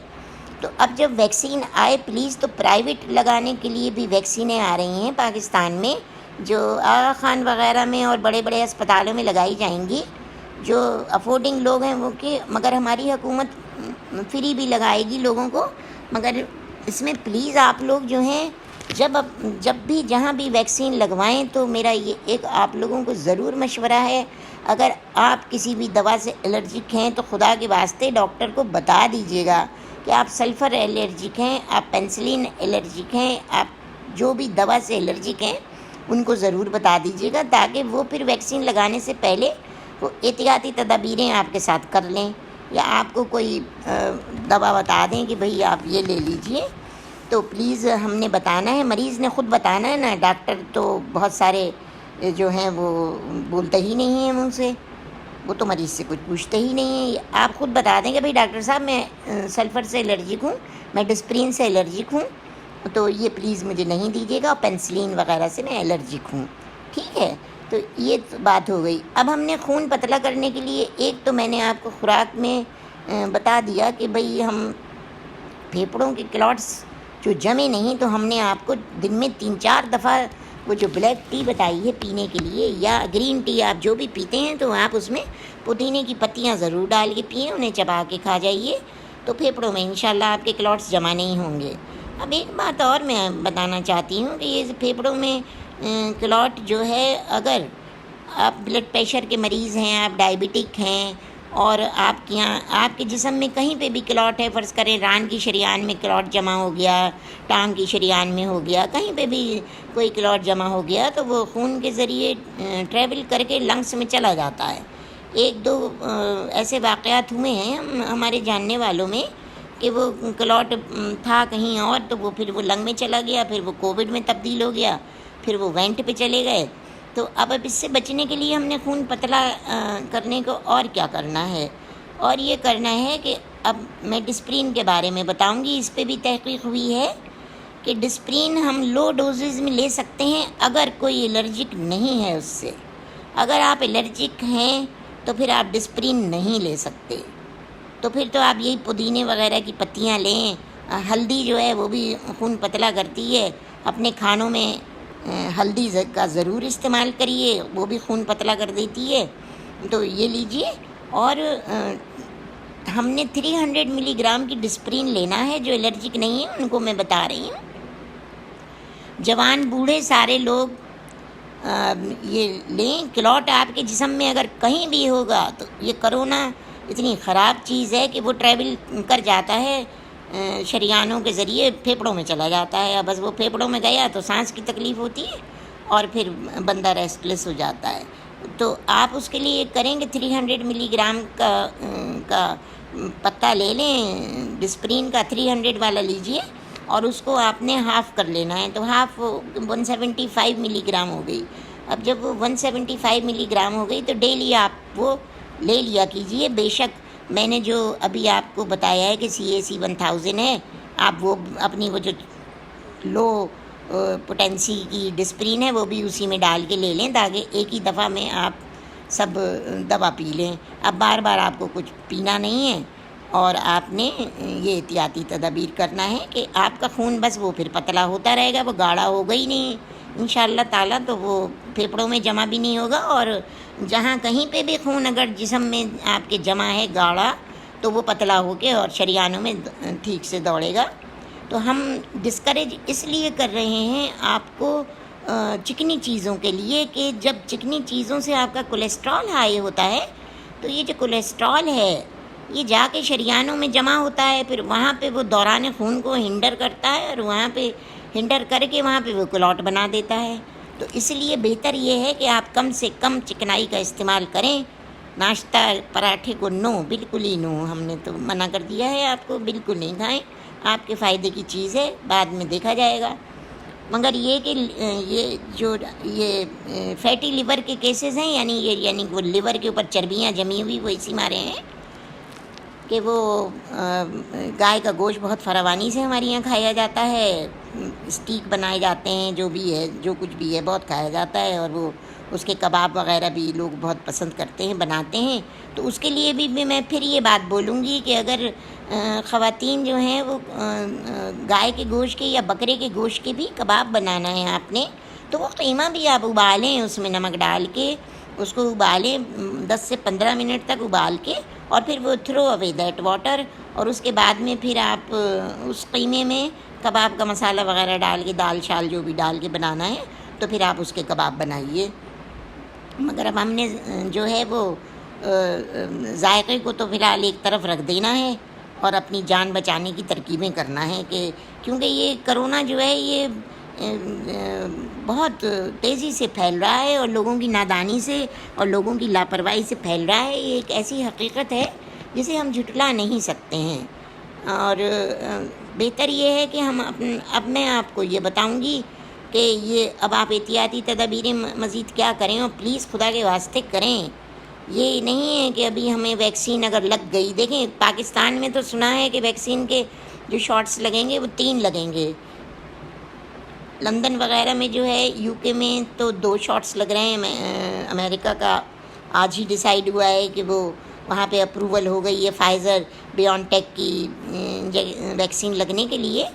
تو اب جب ویکسین آئے پلیز تو پرائیویٹ لگانے کے لیے بھی ویکسینیں آ رہی ہیں پاکستان میں، جو آغا خان وغیرہ میں اور بڑے بڑے اسپتالوں میں لگائی جائیں گی۔ جو افورڈنگ لوگ ہیں وہ کہ مگر ہماری حکومت فری بھی لگائے گی لوگوں کو، مگر اس میں پلیز آپ لوگ جو ہیں جب بھی جہاں بھی ویکسین لگوائیں تو میرا یہ ایک آپ لوگوں کو ضرور مشورہ ہے، اگر آپ کسی بھی دوا سے الرجک ہیں تو خدا کے واسطے ڈاکٹر کو بتا دیجیے گا کہ آپ سلفر الرجک ہیں، آپ پینسلین الرجک ہیں، آپ جو بھی دوا سے الرجک ہیں ان کو ضرور بتا دیجیے گا، تاکہ وہ پھر ویکسین لگانے سے پہلے وہ احتیاطی تدابیریں آپ کے ساتھ کر لیں، یا آپ کو کوئی دوا بتا دیں کہ بھئی آپ یہ لے لیجئے۔ تو پلیز ہم نے بتانا ہے، مریض نے خود بتانا ہے نا، ڈاکٹر تو بہت سارے جو ہیں وہ بولتے ہی نہیں ہیں منہ سے، وہ تو مریض سے کچھ پوچھتے ہی نہیں ہیں۔ آپ خود بتا دیں کہ بھئی ڈاکٹر صاحب میں سلفر سے الرجک ہوں، میں ڈسپرین سے الرجک ہوں، تو یہ پلیز مجھے نہیں دیجیے گا، اور پینسلین وغیرہ سے میں الرجک ہوں، ٹھیک ہے؟ تو یہ بات ہو گئی۔ اب ہم نے خون پتلا کرنے کے لیے ایک تو میں نے آپ کو خوراک میں بتا دیا کہ بھئی ہم پھیپھڑوں کے کلاٹس جو جمے نہیں، تو ہم نے آپ کو دن میں 3-4 دفعہ وہ جو بلیک ٹی بتائی ہے پینے کے لیے، یا گرین ٹی آپ جو بھی پیتے ہیں تو آپ اس میں پودینے کی پتیاں ضرور ڈال کے پئیں، انہیں چبا کے کھا جائیے، تو پھیپھڑوں میں انشاءاللہ آپ کے کلاٹس جمع نہیں ہوں گے۔ اب ایک بات اور میں بتانا چاہتی ہوں کہ یہ پھیپھڑوں میں کلاٹ جو ہے، اگر آپ بلڈ پریشر کے مریض ہیں، آپ ڈائبٹک ہیں، اور آپ کے یہاں آپ کے جسم میں کہیں پہ بھی کلاٹ ہے، فرض کریں ران کی شریان میں کلاٹ جمع ہو گیا، ٹانگ کی شریان میں ہو گیا، کہیں پہ بھی کوئی کلاٹ جمع ہو گیا، تو وہ خون کے ذریعے ٹریول کر کے لنگس میں چلا جاتا ہے۔ ایک دو ایسے واقعات ہوئے ہیں ہمارے جاننے والوں میں کہ وہ کلاٹ تھا کہیں اور، تو وہ پھر وہ لنگ میں چلا گیا، پھر وہ کووڈ میں تبدیل ہو گیا، پھر وہ وینٹ پہ چلے گئے۔ تو اب اس سے بچنے کے لیے ہم نے خون پتلا کرنے کو اور کیا کرنا ہے، اور یہ کرنا ہے کہ اب میں ڈسپرین کے بارے میں بتاؤں گی۔ اس پہ بھی تحقیق ہوئی ہے کہ ڈسپرین ہم لو ڈوزز میں لے سکتے ہیں اگر کوئی الرجک نہیں ہے اس سے۔ اگر آپ الرجک ہیں تو پھر آپ ڈسپرین نہیں لے سکتے، تو پھر تو آپ یہی پودینے وغیرہ کی پتیاں لیں۔ ہلدی جو ہے وہ بھی خون پتلا کرتی ہے، اپنے کھانوں میں ہلدی کا ضرور استعمال کریے، وہ بھی خون پتلا کر دیتی ہے، تو یہ لیجئے۔ اور ہم نے 300 ملی گرام کی ڈسپرین لینا ہے، جو الرجک نہیں ہے ان کو میں بتا رہی ہوں۔ جوان بوڑھے سارے لوگ یہ لیں۔ کلاٹ آپ کے جسم میں اگر کہیں بھی ہوگا تو یہ کرونا اتنی خراب چیز ہے کہ وہ ٹریول کر جاتا ہے شریانوں کے ذریعے، پھیپھڑوں میں چلا جاتا ہے، بس وہ پھیپھڑوں میں گیا تو سانس کی تکلیف ہوتی ہے اور پھر بندہ ریسٹلیس ہو جاتا ہے۔ تو آپ اس کے لیے یہ کریں کہ 300 ملی گرام کا پتا لے لیں، ڈسپرین کا 300 والا لیجئے، اور اس کو آپ نے ہاف کر لینا ہے، تو ہاف 175 ملی گرام ہو گئی۔ اب جب وہ 175 ملی گرام ہو گئی تو ڈیلی آپ وہ لے لیا کیجئے۔ بے شک میں نے جو ابھی آپ کو بتایا ہے کہ CAC 1000 ہے، آپ وہ اپنی وہ جو لو پوٹینسی کی ڈسپرین ہے وہ بھی اسی میں ڈال کے لے لیں، تاکہ ایک ہی دفعہ میں آپ سب دوا پی لیں۔ اب بار بار آپ کو کچھ پینا نہیں ہے، اور آپ نے یہ احتیاطی تدابیر کرنا ہے کہ آپ کا خون بس وہ پھر پتلا ہوتا رہے گا، وہ گاڑھا ہوگا ہی نہیں انشاءاللہ تعالیٰ، تو وہ پھیپھڑوں میں جمع بھی نہیں ہوگا، اور جہاں کہیں پہ بھی خون اگر جسم میں آپ کے جمع ہے گاڑھا، تو وہ پتلا ہو کے اور شریانوں میں ٹھیک سے دوڑے گا۔ تو ہم ڈسکریج اس لیے کر رہے ہیں آپ کو چکنی چیزوں کے لیے، کہ جب چکنی چیزوں سے آپ کا کولیسٹرول ہائی ہوتا ہے تو یہ جو کولیسٹرول ہے یہ جا کے شریانوں میں جمع ہوتا ہے، پھر وہاں پہ وہ دوران خون کو ہنڈر کرتا ہے، اور وہاں پہ ہنڈر کر کے وہاں پہ وہ کلاٹ بنا دیتا ہے۔ تو اس لیے بہتر یہ ہے کہ آپ کم سے کم چکنائی کا استعمال کریں۔ ناشتہ پراٹھے کو نو، بالکل ہی نو، ہم نے تو منع کر دیا ہے آپ کو، بالکل نہیں کھائیں، آپ کے فائدے کی چیز ہے، بعد میں دیکھا جائے گا۔ مگر یہ کہ یہ جو یہ فیٹی لیور کے کیسز ہیں، یعنی وہ لیور کے اوپر چربیاں جمی ہوئی، وہ اسی مارے ہیں کہ وہ گائے کا گوشت بہت فراوانی سے ہمارے یہاں کھایا جاتا ہے، اسٹیک بنائے جاتے ہیں، جو بھی ہے، جو کچھ بھی ہے، بہت کھایا جاتا ہے، اور وہ اس کے کباب وغیرہ بھی لوگ بہت پسند کرتے ہیں، بناتے ہیں۔ تو اس کے لیے بھی میں پھر یہ بات بولوں گی کہ اگر خواتین جو ہیں وہ گائے کے گوشت کے یا بکرے کے گوشت کے بھی کباب بنانا ہے آپ نے، تو وہ قیمہ بھی آپ ابالیں، اس میں نمک ڈال کے اس کو ابالیں 10 سے 15 منٹ تک ابال کے، اور پھر وہ تھرو اوے دیٹ واٹر، اور اس کے بعد میں پھر آپ اس قیمے میں کباب کا مسالہ وغیرہ ڈال کے، دال شال جو بھی ڈال کے بنانا ہے، تو پھر آپ اس کے کباب بنائیے۔ مگر اب ہم نے جو ہے وہ ذائقے کو تو فی الحال ایک طرف رکھ دینا ہے اور اپنی جان بچانے کی ترکیبیں کرنا ہے، کہ کیونکہ یہ کرونا جو ہے یہ بہت تیزی سے پھیل رہا ہے، اور لوگوں کی نادانی سے اور لوگوں کی لاپرواہی سے پھیل رہا ہے۔ یہ ایک ایسی حقیقت ہے جسے ہم جھٹلا نہیں سکتے ہیں، اور بہتر یہ ہے کہ اب میں آپ کو یہ بتاؤں گی کہ یہ اب آپ احتیاطی تدابیریں مزید کیا کریں، اور پلیز خدا کے واسطے کریں۔ یہ نہیں ہے کہ ابھی ہمیں ویکسین اگر لگ گئی، دیکھیں پاکستان میں تو سنا ہے کہ ویکسین کے جو شاٹس لگیں گے وہ 3 لگیں گے، لندن وغیرہ میں جو ہے، یو کے میں تو 2 شاٹس لگ رہے ہیں۔ امریکہ کا آج ہی ڈیسائیڈ ہوا ہے کہ وہ وہاں پہ اپروول ہو گئی ہے فائزر بیون ٹیک کی ویکسین لگنے کے لیے۔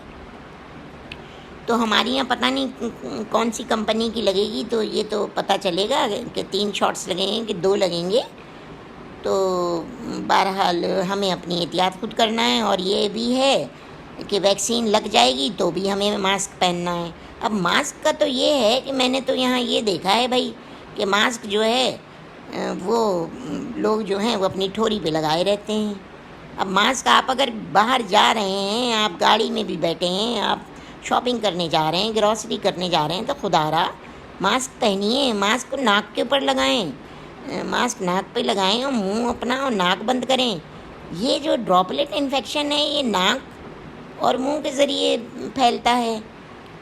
تو ہمارے یہاں پتہ نہیں کون سی کمپنی کی لگے گی، تو یہ تو پتہ چلے گا کہ 3 شاٹس لگیں گے کہ 2 لگیں گے۔ تو بہرحال ہمیں اپنی احتیاط خود کرنا ہے، اور یہ بھی ہے کہ ویکسین لگ جائے گی تو بھی ہمیں ماسک پہننا ہے۔ اب ماسک کا تو یہ ہے کہ میں نے تو یہاں یہ دیکھا ہے بھائی کہ ماسک جو ہے وہ لوگ جو ہیں وہ اپنی ٹھوری پہ لگائے رہتے ہیں۔ اب ماسک آپ اگر باہر جا رہے ہیں، آپ گاڑی میں بھی بیٹھے ہیں، آپ شاپنگ کرنے جا رہے ہیں، گروسری کرنے جا رہے ہیں، تو خدا را ماسک پہنیے، ماسک کو ناک کے اوپر لگائیں، ماسک ناک پہ لگائیں اور منہ اپنا اور ناک بند کریں۔ یہ جو ڈراپلیٹ انفیکشن ہے یہ ناک اور منہ کے ذریعے پھیلتا ہے۔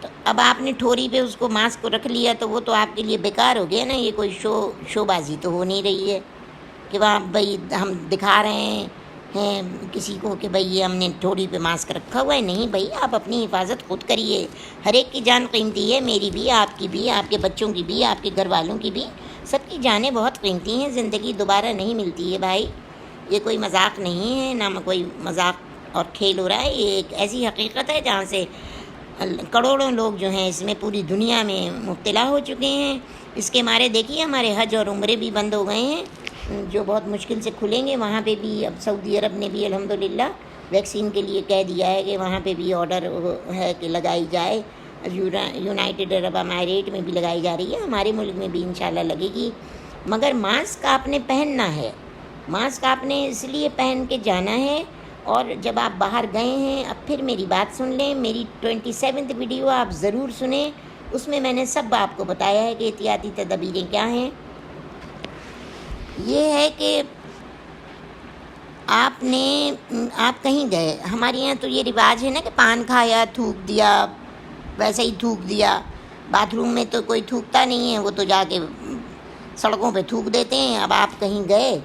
تو اب آپ نے ٹھوری پہ اس کو ماسک کو رکھ لیا تو وہ تو آپ کے لیے بیکار ہو گیا نا، یہ کوئی شو بازی تو ہو نہیں رہی ہے کہ وہاں بھائی ہم دکھا رہے ہیں کسی کو کہ بھائی یہ ہم نے ٹھوری پہ ماسک رکھا ہوا ہے۔ نہیں بھائی، آپ اپنی حفاظت خود کریے، ہر ایک کی جان قیمتی ہے، میری بھی، آپ کی بھی، آپ کے بچوں کی بھی، آپ کے گھر والوں کی بھی، سب کی جانیں بہت قیمتی ہیں۔ زندگی دوبارہ نہیں ملتی ہے بھائی، یہ کوئی مذاق نہیں ہے، نہ کوئی مذاق اور کھیل ہو رہا ہے، یہ ایک ایسی حقیقت ہے جہاں سے کروڑوں لوگ جو ہیں اس میں پوری دنیا میں مبتلا ہو چکے ہیں۔ اس کے مارے دیکھیے ہمارے حج اور عمرے بھی بند ہو گئے ہیں، جو بہت مشکل سے کھلیں گے۔ وہاں پہ بھی اب سعودی عرب نے بھی الحمدللہ ویکسین کے لیے کہہ دیا ہے کہ وہاں پہ بھی آرڈر ہے کہ لگائی جائے۔ یونائٹڈ عرب امارات میں بھی لگائی جا رہی ہے، ہمارے ملک میں بھی انشاءاللہ لگے گی۔ مگر ماسک آپ نے پہننا ہے، ماسک آپ نے اس لیے پہن کے جانا ہے۔ اور جب آپ باہر گئے ہیں، اب پھر میری بات سن لیں، میری 27 ویڈیو آپ ضرور سنیں، اس میں نے سب آپ کو بتایا ہے کہ احتیاطی تدابیریں کیا ہیں۔ یہ ہے کہ آپ کہیں گئے، ہمارے یہاں تو یہ رواج ہے نا کہ پان کھایا تھوک دیا، ویسے ہی تھوک دیا۔ باتھ روم میں تو کوئی تھوکتا نہیں ہے، وہ تو جا کے سڑکوں پہ تھوک دیتے ہیں۔ اب آپ کہیں گئے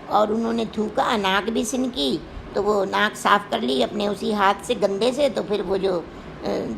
اور انہوں نے تھوکا، ناک بھی سنکی، تو وہ ناک صاف کر لی اپنے اسی ہاتھ سے گندے سے، تو پھر وہ جو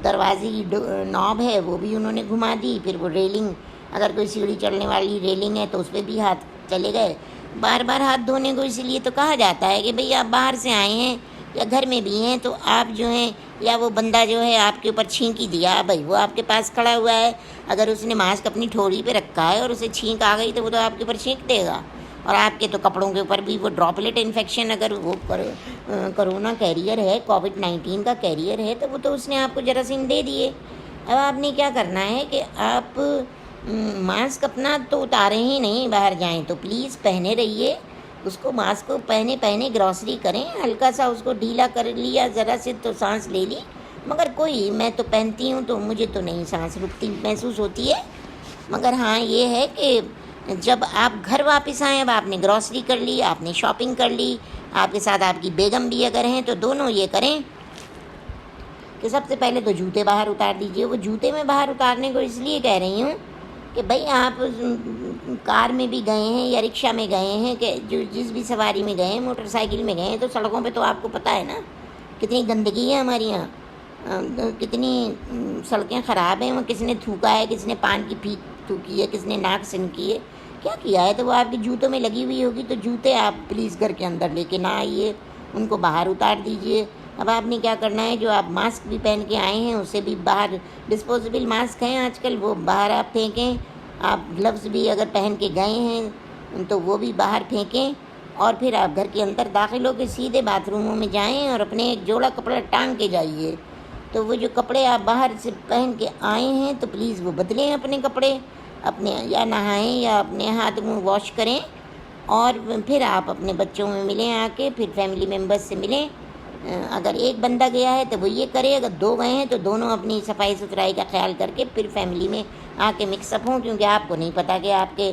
دروازے کی نوب ہے وہ بھی انہوں نے گھما دی، پھر وہ ریلنگ، اگر کوئی سیڑھی چڑھنے والی ریلنگ ہے تو اس پہ بھی ہاتھ چلے گئے۔ بار بار ہاتھ دھونے کو اسی لیے تو کہا جاتا ہے کہ بھئی آپ باہر سے آئے ہیں یا گھر میں بھی ہیں تو آپ جو ہیں، یا وہ بندہ جو ہے آپ کے اوپر چھینک ہی دیا بھائی، وہ آپ کے پاس کھڑا ہوا ہے، اگر اس نے ماسک اپنی ٹھوڑی پہ رکھا ہے اور اسے چھینک آ گئی تو وہ تو آپ کے اوپر چھینک دے گا، اور آپ کے تو کپڑوں کے اوپر بھی وہ ڈراپلیٹ انفیکشن، اگر وہ کرونا کیریئر ہے، کووڈ-19 کا کیریئر ہے، تو وہ تو اس نے آپ کو جراثیم دے دیے۔ اب آپ نے کیا کرنا ہے کہ آپ ماسک اپنا تو اتاریں ہی نہیں، باہر جائیں تو پلیز پہنے رہیے اس کو، ماسک کو پہنے گروسری کریں، ہلکا سا اس کو ڈھیلا کر لیا، ذرا سے تو سانس لے لی، مگر کوئی، میں تو پہنتی ہوں تو مجھے تو نہیں سانس رکتی محسوس ہوتی ہے۔ مگر ہاں یہ ہے کہ جب آپ گھر واپس آئیں، اب آپ نے گروسری کر لی، آپ نے شاپنگ کر لی، آپ کے ساتھ آپ کی بیگم بھی اگر ہیں تو دونوں یہ کریں کہ سب سے پہلے تو جوتے باہر اتار دیجئے. وہ جوتے میں باہر اتارنے کو اس لیے کہہ رہی ہوں کہ بھئی آپ کار میں بھی گئے ہیں یا رکشہ میں گئے ہیں، کہ جس بھی سواری میں گئے ہیں، موٹر سائیکل میں گئے ہیں، تو سڑکوں پہ تو آپ کو پتہ ہے نا کتنی گندگی ہے ہمارے یہاں، کتنی سڑکیں خراب ہیں. وہ کس نے تھوکا ہے، کس نے پان کی پھیک تھوکی ہے، کس نے ناک سنکی ہے، کیا کیا ہے، تو وہ آپ کے جوتوں میں لگی ہوئی ہوگی. تو جوتے آپ پلیز گھر کے اندر لے کے نہ آئیے، ان کو باہر اتار دیجئے. اب آپ نے کیا کرنا ہے، جو آپ ماسک بھی پہن کے آئے ہیں اسے بھی باہر، ڈسپوزیبل ماسک ہیں آج کل، وہ باہر آپ پھینکیں. آپ گلوز بھی اگر پہن کے گئے ہیں تو وہ بھی باہر پھینکیں. اور پھر آپ گھر کے اندر داخل ہو کے سیدھے باتھ روموں میں جائیں اور اپنے ایک جوڑا کپڑا ٹانگ کے جائیے. تو وہ جو کپڑے آپ باہر سے پہن کے آئے ہیں تو پلیز وہ بدلیں اپنے کپڑے، اپنے یا نہائیں یا اپنے ہاتھ منہ واش کریں. اور پھر آپ اپنے بچوں میں ملیں آ کے، پھر فیملی ممبرس سے ملیں. اگر ایک بندہ گیا ہے تو وہ یہ کرے، اگر دو گئے ہیں تو دونوں اپنی صفائی ستھرائی کا خیال کر کے پھر فیملی میں آ کے مکس اپ ہوں. کیونکہ آپ کو نہیں پتہ کہ آپ کے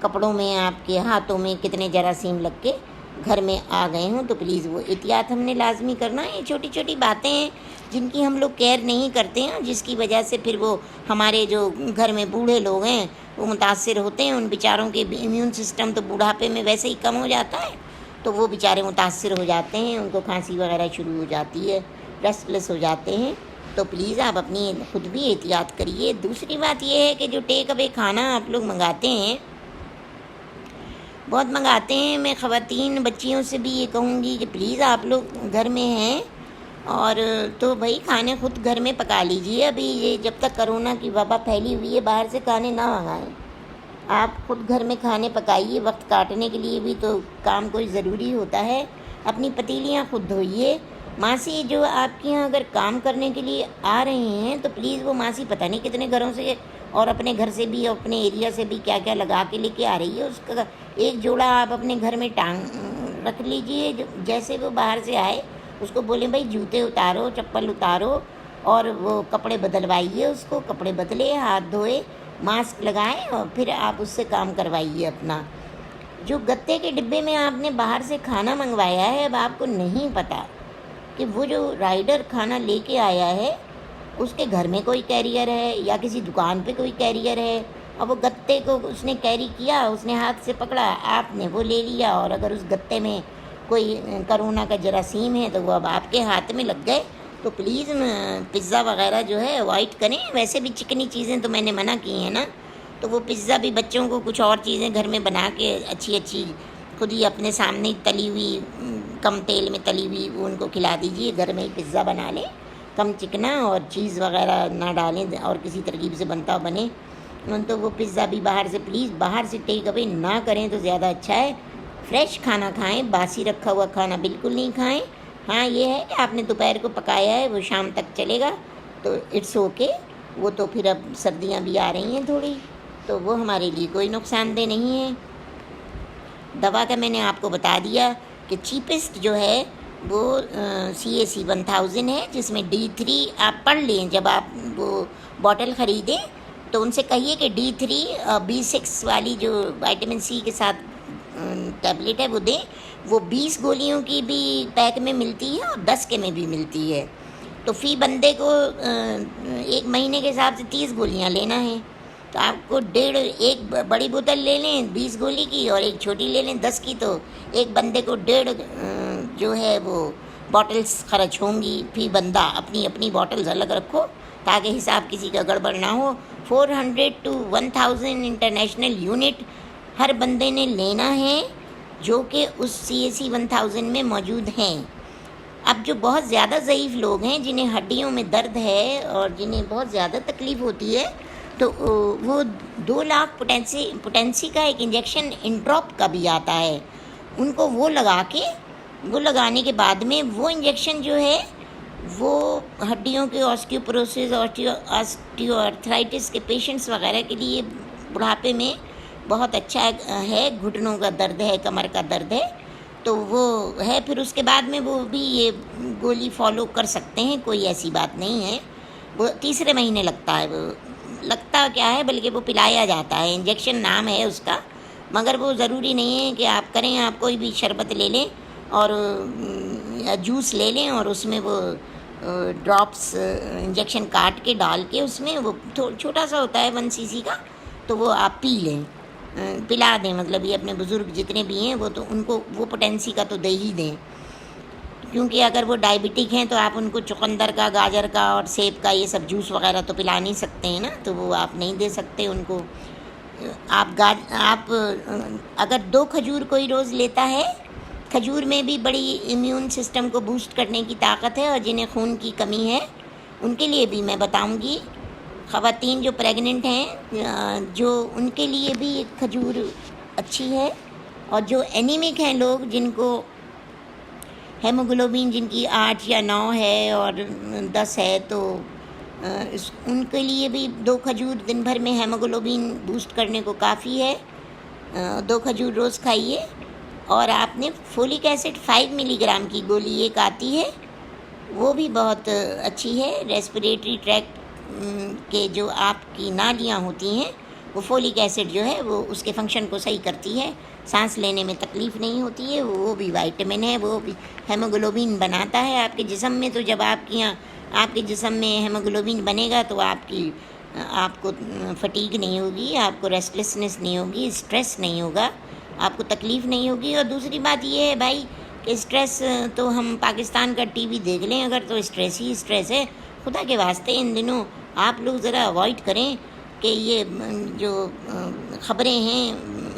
کپڑوں میں، آپ کے ہاتھوں میں کتنے جراثیم لگ کے گھر میں آ گئے ہوں. تو پلیز وہ احتیاط ہم نے لازمی کرنا ہے. یہ چھوٹی چھوٹی باتیں ہیں جن کی ہم لوگ کیئر نہیں کرتے ہیں، جس کی وجہ سے پھر وہ ہمارے جو گھر میں بوڑھے لوگ ہیں وہ متاثر ہوتے ہیں. ان بیچاروں کے امیون سسٹم تو بوڑھاپے میں ویسے ہی کم ہو جاتا ہے، تو وہ بیچارے متاثر ہو جاتے ہیں، ان کو کھانسی وغیرہ شروع ہو جاتی ہے، ریسٹلیس ہو جاتے ہیں. تو پلیز آپ اپنی خود بھی احتیاط کریے. دوسری بات یہ ہے کہ جو ٹیک اوے کھانا آپ لوگ منگاتے ہیں، بہت منگاتے ہیں، میں خواتین بچیوں سے بھی یہ کہوں گی کہ پلیز آپ لوگ گھر میں ہیں اور تو بھائی کھانے خود گھر میں پکا لیجئے. ابھی یہ جب تک کرونا کی وبا پھیلی ہوئی ہے باہر سے کھانے نہ منگائیں. آپ خود گھر میں کھانے پکائیے. وقت کاٹنے کے لیے بھی تو کام کوئی ضروری ہوتا ہے. اپنی پتیلیاں خود دھوئیے. ماسی جو آپ کے یہاں اگر کام کرنے کے لیے آ رہے ہیں تو پلیز وہ ماسی پتہ نہیں کتنے گھروں سے اور اپنے گھر سے بھی، اپنے ایریا سے بھی کیا کیا لگا کے لے کے آ رہی ہے. اس کا ایک جوڑا آپ اپنے گھر میں ٹانگ رکھ لیجئے. جیسے وہ باہر سے آئے اس کو بولیں بھائی جوتے اتارو، چپل اتارو اور وہ کپڑے بدلوائیے. اس کو کپڑے بدلے، ہاتھ دھوئے، ماسک لگائیں اور پھر آپ اس سے کام کروائیے اپنا. جو گتے کے ڈبے میں آپ نے باہر سے کھانا منگوایا ہے، اب آپ کو نہیں پتہ کہ وہ جو رائڈر کھانا لے کے آیا ہے اس کے گھر میں کوئی کیریئر ہے یا کسی دکان پہ کوئی کیریئر ہے. اور وہ گتے کو اس نے کیری کیا، اس نے ہاتھ سے پکڑا، آپ نے وہ لے لیا، اور اگر اس گتے میں کوئی کرونا کا جراثیم ہے تو وہ اب آپ کے ہاتھ میں لگ گئے. تو پلیز پزا وغیرہ جو ہے اوائڈ کریں. ویسے بھی چکنی چیزیں تو میں نے منع کی ہیں نا، تو وہ پزا بھی بچوں کو کچھ اور چیزیں گھر میں بنا کے اچھی اچھی خود ہی اپنے سامنے تلی ہوئی، کم تیل میں تلی ہوئی، وہ ان کو کھلا دیجیے. گھر میں ہی پزا بنا لیں، کم چکنا اور چیز وغیرہ نہ ڈالیں اور کسی ترکیب سے بنتا بنے. تو وہ پزا بھی باہر سے پلیز باہر سے ٹیک اوے نہ کریں تو زیادہ اچھا ہے. فریش کھانا کھائیں، باسی رکھا ہوا کھانا بالکل نہیں کھائیں. ہاں یہ ہے کہ آپ نے دوپہر کو پکایا ہے، وہ شام تک چلے گا تو اٹس اوکے. وہ تو پھر اب سردیاں بھی آ رہی ہیں تھوڑی، تو وہ ہمارے لیے کوئی نقصان دہ نہیں ہے. دوا کا میں نے آپ کو بتا دیا کہ چیپسٹ جو ہے وہ CAC 1000 ہے، جس میں D3 آپ پڑھ لیں. جب آپ وہ باٹل خریدیں تو ان سے کہیے کہ D3 B6 والی جو وائٹامن C کے ساتھ ٹیبلٹ ہے وہ دیں. وہ 20 گولیوں کی بھی پیک میں ملتی ہے اور 10 کے میں بھی ملتی ہے. تو فی بندے کو ایک مہینے کے حساب سے 30 گولیاں لینا ہے. تو آپ کو ایک بڑی بوتل لے لیں 20 گولی کی اور ایک چھوٹی لے لیں 10 کی، تو ایک بندے کو 1.5 جو ہے وہ باٹلز خرچ ہوں گی. فی بندہ اپنی اپنی باٹلز الگ رکھو تاکہ حساب کسی کا گڑبڑ نہ ہو. 400 to 1000 انٹرنیشنل یونٹ ہر بندے نے لینا ہے جو کہ اس CAC 1000 میں موجود ہیں. اب جو بہت زیادہ ضعیف لوگ ہیں، جنہیں ہڈیوں میں درد ہے اور جنہیں بہت زیادہ تکلیف ہوتی ہے، تو وہ 2 لاکھ پوٹینسی کا ایک انجیکشن انٹراپ کا بھی آتا ہے. ان کو وہ لگانے کے بعد میں وہ انجیکشن جو ہے وہ ہڈیوں کے آسٹیوپروسس، آسٹیو آرتھرائٹس کے پیشنٹس وغیرہ کے لیے بڑھاپے میں بہت اچھا ہے. گھٹنوں کا درد ہے، کمر کا درد ہے تو وہ ہے. پھر اس کے بعد میں وہ بھی یہ گولی فالو کر سکتے ہیں، کوئی ایسی بات نہیں ہے. وہ 3 مہینے لگتا ہے. وہ لگتا کیا ہے بلکہ وہ پلایا جاتا ہے، انجیکشن نام ہے اس کا، مگر وہ ضروری نہیں ہے کہ آپ کریں. آپ کوئی بھی شربت لے لیں اور جوس لے لیں اور اس میں وہ ڈراپس انجیکشن کاٹ کے ڈال کے اس میں، وہ چھوٹا سا ہوتا ہے 1 cc کا، تو وہ آپ پی لیں، پلا دیں، مطلب یہ اپنے بزرگ جتنے بھی ہیں وہ تو ان کو وہ پوٹینسی کا تو دے ہی دیں، کیونکہ اگر وہ ڈائبٹک ہیں تو آپ ان کو چقندر کا، گاجر کا اور سیب کا یہ سب جوس وغیرہ تو پلا نہیں سکتے ہیں نا، تو وہ آپ نہیں دے سکتے ان کو۔ آپ اگر 2 کھجور کوئی روز لیتا ہے، کھجور میں بھی بڑی امیون سسٹم کو بوسٹ کرنے کی طاقت ہے، اور جنہیں خون کی کمی ہے ان کے لیے بھی میں بتاؤں گی، خواتین جو پریگننٹ ہیں جو ان کے لیے بھی ایک کھجور اچھی ہے، اور جو اینیمک ہیں لوگ جن کو ہیموگلوبن جن کی 8 یا 9 ہے اور 10 ہے، تو ان کے لیے بھی 2 کھجور دن بھر میں ہیموگلوبن بوسٹ کرنے کو کافی ہے۔ 2 کھجور روز کھائیے، اور آپ نے فولک ایسڈ 5 ملی گرام کی گولی ایک آتی ہے، وہ بھی بہت اچھی ہے، ریسپریٹری ٹریکٹ کے جو آپ کی نالیاں ہوتی ہیں وہ فولک ایسڈ جو ہے وہ اس کے فنکشن کو صحیح کرتی ہے، سانس لینے میں تکلیف نہیں ہوتی ہے، وہ بھی وائٹامن ہے، وہ بھی ہیموگلوبن بناتا ہے آپ کے جسم میں۔ تو جب آپ کے جسم میں ہیموگلوبن بنے گا تو آپ کو فٹیگ نہیں ہوگی، آپ کو ریسٹلیسنس نہیں ہوگی، اسٹریس نہیں ہوگا، آپ کو تکلیف نہیں ہوگی۔ اور دوسری بات یہ ہے بھائی کہ اسٹریس تو ہم پاکستان کا ٹی وی دیکھ لیں اگر، تو اسٹریس ہی اسٹریس ہے۔ خدا کے واسطے ان دنوں آپ لوگ ذرا اوائڈ کریں کہ یہ جو خبریں ہیں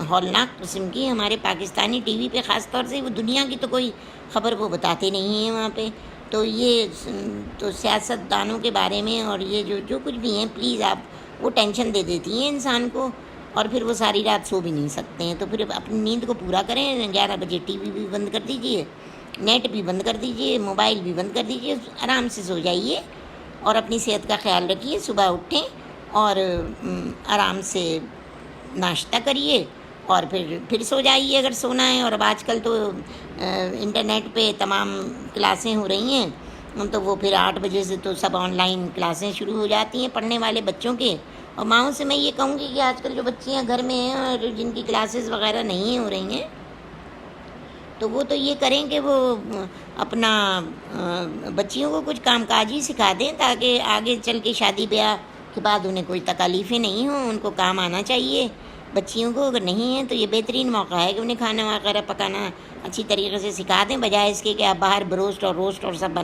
ہولناک قسم کی ہمارے پاکستانی ٹی وی پہ، خاص طور سے وہ دنیا کی تو کوئی خبر وہ بتاتے نہیں ہیں وہاں پہ، تو یہ تو سیاست دانوں کے بارے میں اور یہ جو کچھ بھی ہیں، پلیز آپ وہ ٹینشن دے دیتی ہیں انسان کو، اور پھر وہ ساری رات سو بھی نہیں سکتے ہیں۔ تو پھر اپنی نیند کو پورا کریں، 11 بجے ٹی وی بھی بند کر دیجئے، نیٹ بھی بند کر دیجئے، موبائل بھی بند کر دیجئے، آرام سے سو جائیے اور اپنی صحت کا خیال رکھیے۔ صبح اٹھیں اور آرام سے ناشتہ کریے اور پھر سو جائیے اگر سونا ہے۔ اور اب آج کل تو انٹرنیٹ پہ تمام کلاسیں ہو رہی ہیں، تو وہ پھر 8 بجے سے تو سب آن لائن کلاسیں شروع ہو جاتی ہیں پڑھنے والے بچوں کے۔ اور ماؤں سے میں یہ کہوں گی کہ آج کل جو بچیاں گھر میں ہیں اور جن کی کلاسز وغیرہ نہیں ہو رہی ہیں، تو وہ تو یہ کریں کہ وہ اپنا بچیوں کو کچھ کام کاج ہی سکھا دیں، تاکہ آگے چل کے شادی بیاہ کے بعد انہیں کوئی تکالیفیں نہیں ہوں، ان کو کام آنا چاہیے بچیوں کو۔ اگر نہیں ہیں تو یہ بہترین موقع ہے کہ انہیں کھانا وغیرہ پکانا اچھی طریقے سے سکھا دیں، بجائے اس کے کہ آپ باہر بروسٹ اور روسٹ اور سب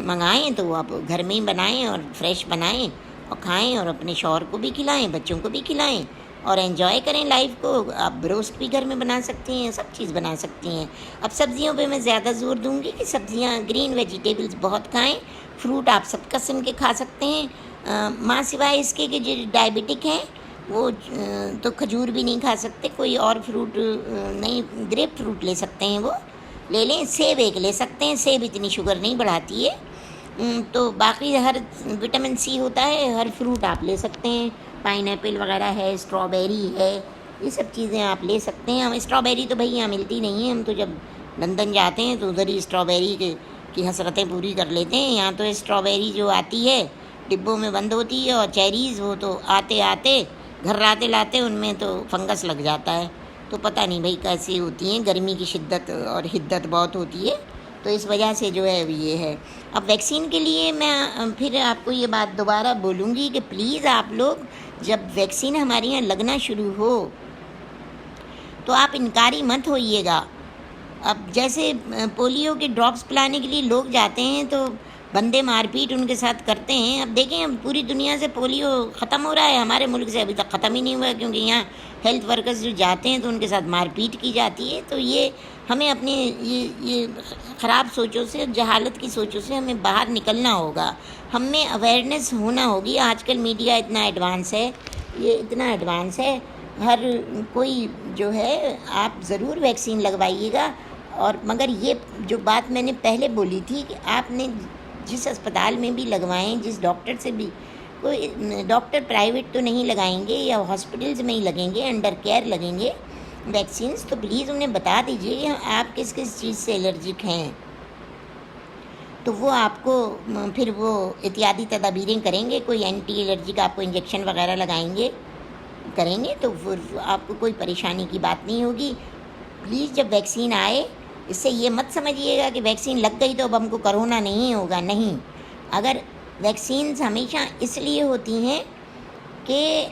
منگائیں، تو آپ گھر میں ہی بنائیں اور فریش بنائیں اور کھائیں، اور اپنے شوہر کو بھی کھلائیں، بچوں کو بھی کھلائیں، اور انجوائے کریں لائف کو۔ آپ بروسٹ بھی گھر میں بنا سکتی ہیں، سب چیز بنا سکتی ہیں۔ اب سبزیوں پہ میں زیادہ زور دوں گی کہ سبزیاں، گرین ویجیٹیبلز بہت کھائیں، فروٹ آپ سب قسم کے کھا سکتے ہیں، ماں سوائے اس کے کہ جو ڈائبٹک ہیں وہ تو کھجور بھی نہیں کھا سکتے، کوئی اور فروٹ نہیں، گریپ فروٹ لے سکتے ہیں، وہ لے لیں، سیب ایک لے سکتے ہیں، سیب اتنی شوگر نہیں بڑھاتی ہے، تو باقی ہر وٹامن سی ہوتا ہے، ہر فروٹ آپ لے سکتے ہیں، پائن ایپل وغیرہ ہے، اسٹرابیری ہے، یہ سب چیزیں آپ لے سکتے ہیں۔ ہم اسٹرابیری تو بھائی یہاں ملتی نہیں ہیں، ہم تو جب لندن جاتے ہیں تو ادھر ہی اسٹرابیری کی حسرتیں پوری کر لیتے ہیں۔ یہاں تو اسٹرابیری جو آتی ہے ڈبوں میں بند ہوتی ہے، اور چیریز وہ تو آتے گھر لاتے ان میں تو فنگس لگ جاتا ہے، تو پتہ نہیں بھائی کیسی ہوتی ہیں، گرمی کی شدت اور حدت بہت ہوتی ہے، تو اس وجہ سے جو ہے یہ ہے۔ اب ویکسین کے لیے میں پھر آپ کو یہ بات دوبارہ بولوں گی کہ پلیز آپ لوگ جب ویکسین ہمارے یہاں لگنا شروع ہو تو آپ انکاری مت ہوئیے گا۔ اب جیسے پولیو کے ڈراپس پلانے کے لیے لوگ جاتے ہیں تو بندے مار پیٹ ان کے ساتھ کرتے ہیں۔ اب دیکھیں اب پوری دنیا سے پولیو ختم ہو رہا ہے، ہمارے ملک سے ابھی تک ختم ہی نہیں ہوا ہے، کیونکہ یہاں ہیلتھ ورکرز جو جاتے ہیں تو ان کے ساتھ مار پیٹ کی جاتی ہے۔ تو یہ ہمیں اپنے یہ خراب سوچوں سے، جہالت کی سوچوں سے ہمیں باہر نکلنا ہوگا، ہم میں اویئرنیس ہونا ہوگی۔ آج کل میڈیا اتنا ایڈوانس ہے، یہ اتنا ایڈوانس ہے، ہر کوئی جو ہے، آپ ضرور ویکسین لگوائیے گا۔ اور مگر یہ جو بات میں نے پہلے بولی تھی کہ آپ نے جس اسپتال میں بھی لگوائیں، جس ڈاکٹر سے بھی، کوئی ڈاکٹر پرائیویٹ تو نہیں لگائیں گے یا ہاسپٹلز میں ہی لگیں گے، انڈر کیئر لگیں گے ویکسینز، تو پلیز انہیں بتا دیجئے کہ آپ کس چیز سے الرجک ہیں، تو وہ آپ کو پھر وہ احتیاطی تدابیریں کریں گے، کوئی اینٹی الرجک آپ کو انجیکشن وغیرہ کریں گے تو پھر آپ کو کوئی پریشانی کی بات نہیں ہوگی۔ پلیز جب ویکسین آئے اس سے یہ مت سمجھیے گا کہ ویکسین لگ گئی تو اب ہم کو کرونا نہیں ہوگا، نہیں۔ اگر ویکسینز ہمیشہ اس لیے ہوتی ہیں کہ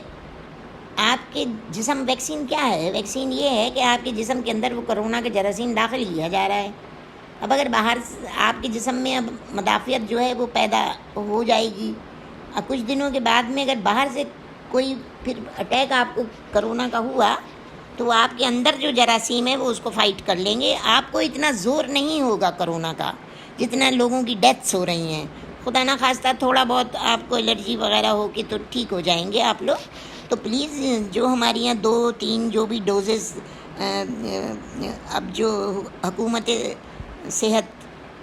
آپ کے جسم، ویکسین کیا ہے؟ ویکسین یہ ہے کہ آپ کے جسم کے اندر وہ کرونا کا جراثیم داخل کیا جا رہا ہے۔ اب اگر باہر آپ کے جسم میں اب مدافعت جو ہے وہ پیدا ہو جائے گی، کچھ دنوں کے بعد میں اگر باہر سے کوئی پھر اٹیک آپ کو کرونا کا ہوا تو آپ کے اندر جو جراثیم ہے وہ اس کو فائٹ کر لیں گے۔ آپ کو اتنا زور نہیں ہوگا کرونا کا جتنا لوگوں کی ڈیتھس ہو رہی ہیں۔ خدا نہ خواستہ تھوڑا بہت آپ کو الرجی وغیرہ ہو کے تو ٹھیک ہو جائیں گے آپ لوگ۔ تو پلیز جو ہمارے یہاں 2-3 جو بھی ڈوزز اب جو حکومت صحت